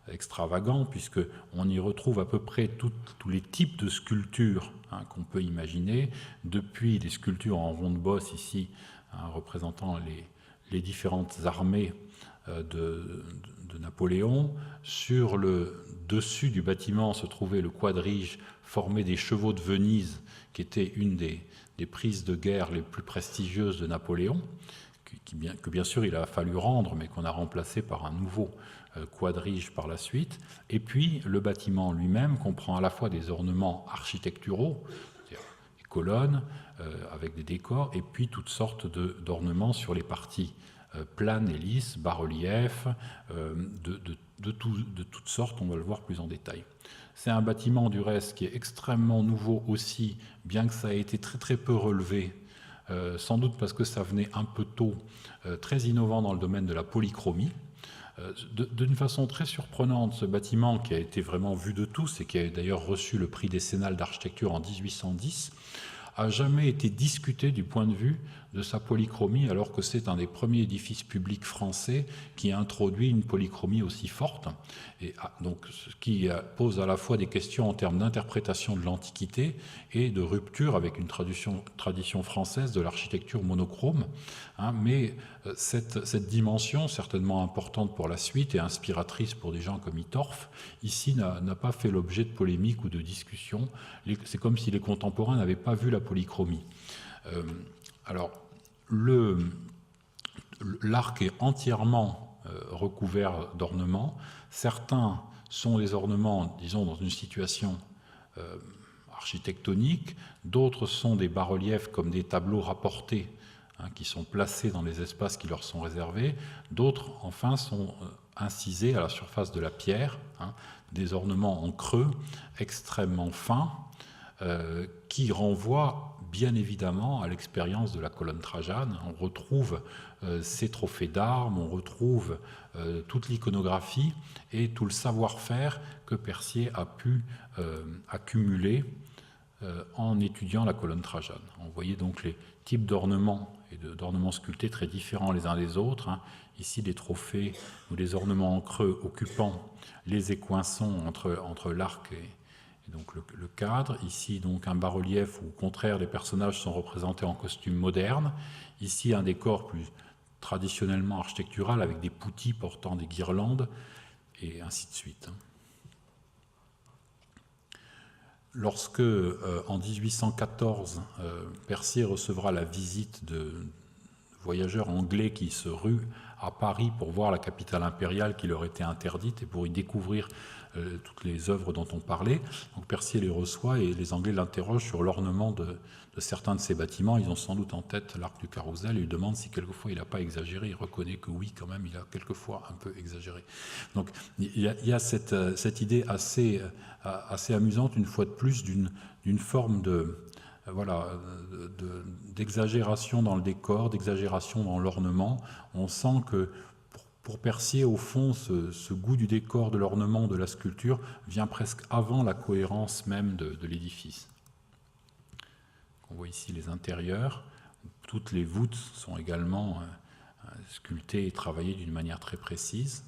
extravagant, puisqu'on y retrouve à peu près tous les types de sculptures qu'on peut imaginer, depuis les sculptures en ronde bosse ici, représentant les différentes armées de Napoléon. Sur le dessus du bâtiment se trouvait le quadrige formé des chevaux de Venise, qui était une des prises de guerre les plus prestigieuses de Napoléon, que bien sûr il a fallu rendre, mais qu'on a remplacé par un nouveau quadrige par la suite. Et puis le bâtiment lui-même comprend à la fois des ornements architecturaux, c'est-à-dire des colonnes avec des décors, et puis toutes sortes d'ornements sur les parties planes et lisses, bas-reliefs, de toutes sortes, on va le voir plus en détail. C'est un bâtiment du reste qui est extrêmement nouveau aussi, bien que ça ait été très très peu relevé, sans doute parce que ça venait un peu tôt, très innovant dans le domaine de la polychromie. D'une façon très surprenante, ce bâtiment qui a été vraiment vu de tous et qui a d'ailleurs reçu le prix décennal d'architecture en 1810, a jamais été discuté du point de vue de sa polychromie, alors que c'est un des premiers édifices publics français qui a introduit une polychromie aussi forte, et donc ce qui pose à la fois des questions en termes d'interprétation de l'Antiquité et de rupture avec une tradition française de l'architecture monochrome, mais cette dimension, certainement importante pour la suite et inspiratrice pour des gens comme Hittorf, ici n'a pas fait l'objet de polémiques ou de discussions. C'est comme si les contemporains n'avaient pas vu la polychromie. Alors, l'arc est entièrement recouvert d'ornements. Certains sont des ornements, disons, dans une situation architectonique. D'autres sont des bas-reliefs comme des tableaux rapportés qui sont placés dans les espaces qui leur sont réservés. D'autres, enfin, sont incisés à la surface de la pierre, des ornements en creux extrêmement fins qui renvoient bien évidemment à l'expérience de la colonne Trajane. On retrouve ces trophées d'armes, on retrouve toute l'iconographie et tout le savoir-faire que Percier a pu accumuler en étudiant la colonne Trajane. On voyait donc les types d'ornements et d'ornements sculptés très différents les uns des autres. Ici, des trophées ou des ornements en creux occupant les écoinçons entre l'arc et donc le cadre. Ici, donc, un bas-relief où, au contraire, les personnages sont représentés en costume moderne. Ici, un décor plus traditionnellement architectural avec des poutis portant des guirlandes, et ainsi de suite. Lorsque, en 1814, Percier recevra la visite de voyageurs anglais qui se ruent à Paris pour voir la capitale impériale qui leur était interdite et pour y découvrir toutes les œuvres dont on parlait. Donc Percier les reçoit et les Anglais l'interrogent sur l'ornement de certains de ces bâtiments. Ils ont sans doute en tête l'Arc du Carrousel et lui demandent si quelquefois il n'a pas exagéré. Il reconnaît que oui, quand même, il a quelquefois un peu exagéré. Donc il y a cette idée assez amusante, une fois de plus, d'une forme d'exagération dans le décor, d'exagération dans l'ornement. On sent que pour Percier, au fond, ce goût du décor, de l'ornement, de la sculpture vient presque avant la cohérence même de l'édifice. On voit ici les intérieurs. Toutes les voûtes sont également sculptées et travaillées d'une manière très précise.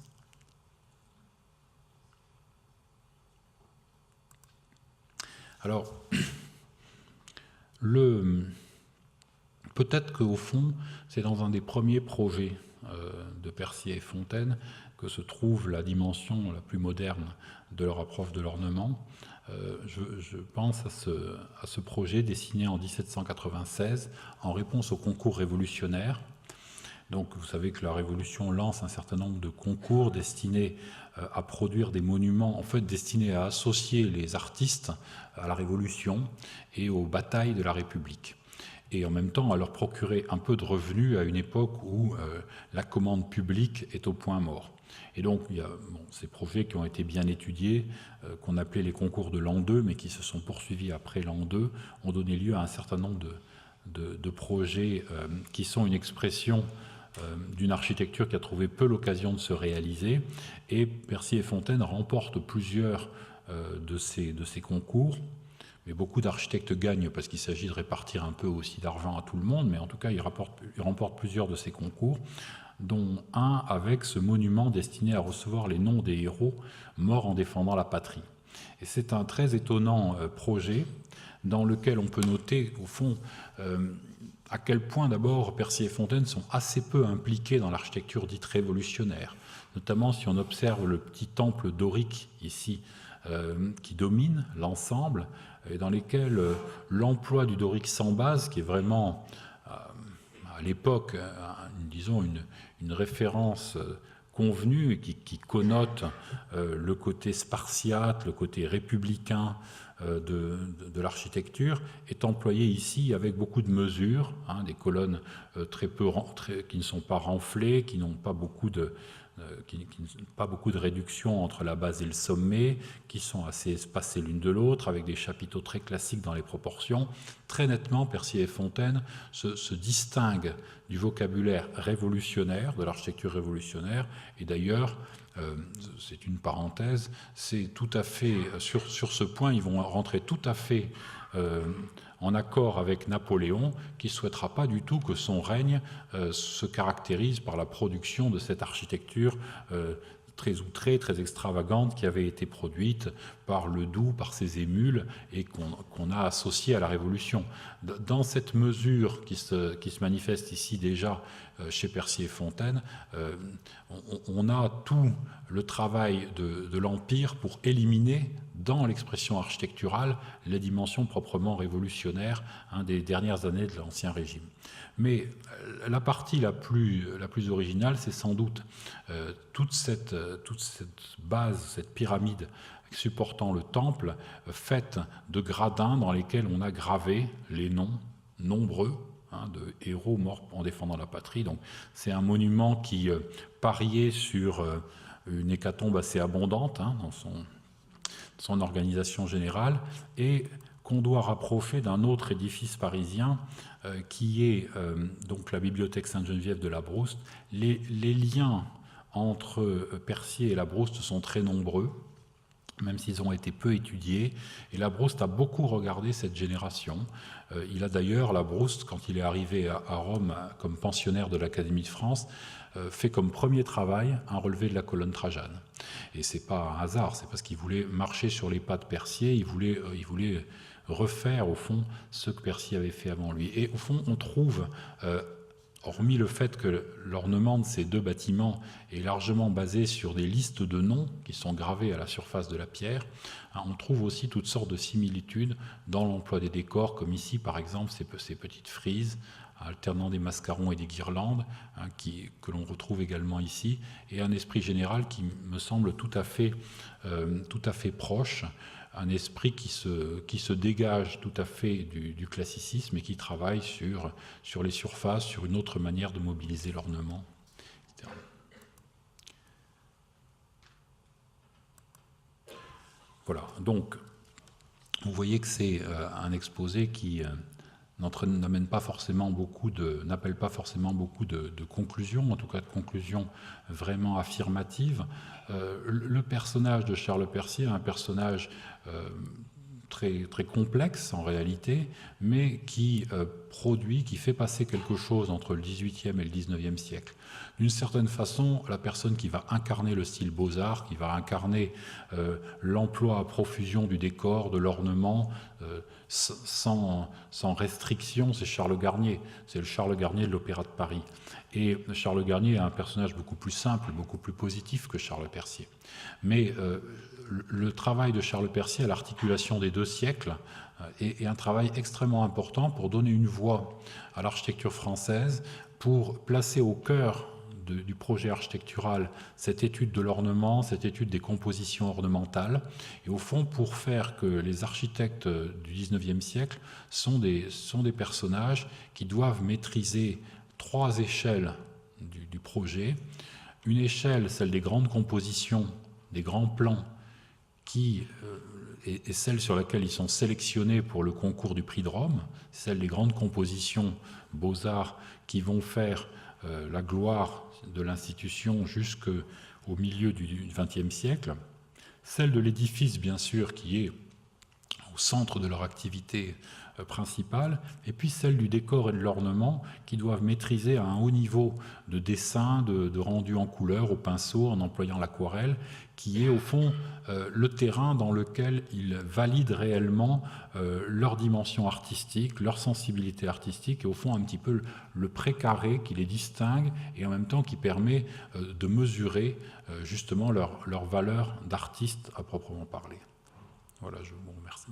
Alors, peut-être qu'au fond, c'est dans un des premiers projets de Percier et Fontaine que se trouve la dimension la plus moderne de leur approche de l'ornement. Je pense à ce projet dessiné en 1796 en réponse au concours révolutionnaire, Donc vous savez que la Révolution lance un certain nombre de concours destinés à produire des monuments, en fait destinés à associer les artistes à la Révolution et aux batailles de la République, et en même temps à leur procurer un peu de revenus à une époque où la commande publique est au point mort. Et donc il y a ces projets qui ont été bien étudiés, qu'on appelait les concours de l'an 2, mais qui se sont poursuivis après l'an 2, ont donné lieu à un certain nombre de projets qui sont une expression d'une architecture qui a trouvé peu l'occasion de se réaliser. Et Percier-Fontaine remporte plusieurs de ces concours. Mais beaucoup d'architectes gagnent parce qu'il s'agit de répartir un peu aussi d'argent à tout le monde, mais en tout cas, il remporte plusieurs de ces concours, dont un avec ce monument destiné à recevoir les noms des héros morts en défendant la patrie. Et c'est un très étonnant projet dans lequel on peut noter, au fond, à quel point d'abord Percier-Fontaine sont assez peu impliqués dans l'architecture dite révolutionnaire, notamment si on observe le petit temple dorique ici, qui domine l'ensemble, et dans lesquels l'emploi du dorique sans base, qui est vraiment à l'époque, disons, une référence convenue et qui connote le côté spartiate, le côté républicain de l'architecture, est employé ici avec beaucoup de mesures, des colonnes qui ne sont pas renflées, qui n'ont pas beaucoup de réduction entre la base et le sommet, qui sont assez espacées l'une de l'autre, avec des chapiteaux très classiques dans les proportions. Très nettement, Percier-Fontaine se distingue du vocabulaire révolutionnaire, de l'architecture révolutionnaire, et d'ailleurs, c'est une parenthèse, c'est tout à fait, sur ce point, ils vont rentrer tout à fait en accord avec Napoléon, qui ne souhaitera pas du tout que son règne se caractérise par la production de cette architecture très outrée, très extravagante, qui avait été produite par Ledoux, par ses émules, et qu'on a associée à la Révolution. Dans cette mesure qui se manifeste ici déjà chez Percier-Fontaine, on a tout le travail de l'Empire pour éliminer dans l'expression architecturale les dimensions proprement révolutionnaires des dernières années de l'Ancien Régime. Mais la partie la plus originale, c'est sans doute toute cette base, cette pyramide supportant le temple, faite de gradins dans lesquels on a gravé les noms nombreux de héros morts en défendant la patrie. Donc c'est un monument qui pariait sur une hécatombe assez abondante dans son organisation générale, et qu'on doit rapprocher d'un autre édifice parisien qui est donc la bibliothèque Sainte-Geneviève de la Brouste. Les liens entre Percier et la Brouste sont très nombreux, même s'ils ont été peu étudiés, et la Brouste a beaucoup regardé cette génération. Il a d'ailleurs, la Brouste, quand il est arrivé à Rome comme pensionnaire de l'Académie de France, fait comme premier travail un relevé de la colonne Trajane. Et c'est pas un hasard, c'est parce qu'il voulait marcher sur les pas de Percier, il voulait refaire au fond ce que Percier avait fait avant lui. Et au fond, on trouve, hormis le fait que l'ornement de ces deux bâtiments est largement basé sur des listes de noms qui sont gravés à la surface de la pierre, on trouve aussi toutes sortes de similitudes dans l'emploi des décors, comme ici par exemple ces petites frises alternant des mascarons et des guirlandes, que l'on retrouve également ici, et un esprit général qui me semble tout à fait proche, un esprit qui se dégage tout à fait du classicisme et qui travaille sur les surfaces, sur une autre manière de mobiliser l'ornement, etc. Voilà, donc vous voyez que c'est un exposé qui n'appelle pas forcément beaucoup de conclusions, en tout cas de conclusions vraiment affirmatives. Le personnage de Charles Percier est un personnage très, très complexe en réalité, mais qui fait passer quelque chose entre le XVIIIe et le XIXe siècle. D'une certaine façon, la personne qui va incarner le style Beaux-Arts, qui va incarner l'emploi à profusion du décor, de l'ornement, sans restriction, c'est Charles Garnier. C'est le Charles Garnier de l'Opéra de Paris. Et Charles Garnier est un personnage beaucoup plus simple, beaucoup plus positif que Charles Percier. Mais le travail de Charles Percier à l'articulation des deux siècles est un travail extrêmement important pour donner une voix à l'architecture française, pour placer au cœur du projet architectural cette étude de l'ornement, cette étude des compositions ornementales, et au fond pour faire que les architectes du XIXe siècle sont des personnages qui doivent maîtriser 3 échelles du projet. Une échelle, celle des grandes compositions, des grands plans, qui est celle sur laquelle ils sont sélectionnés pour le concours du prix de Rome, celle des grandes compositions Beaux-Arts qui vont faire la gloire de l'institution jusqu'au milieu du XXe siècle, celle de l'édifice bien sûr qui est au centre de leur activité principale, et puis celle du décor et de l'ornement qui doivent maîtriser à un haut niveau de dessin, de rendu en couleur, au pinceau, en employant l'aquarelle, qui est au fond le terrain dans lequel ils valident réellement leur dimension artistique, leur sensibilité artistique, et au fond un petit peu le précaré qui les distingue et en même temps qui permet de mesurer justement leur valeur d'artiste à proprement parler. Voilà, je vous remercie.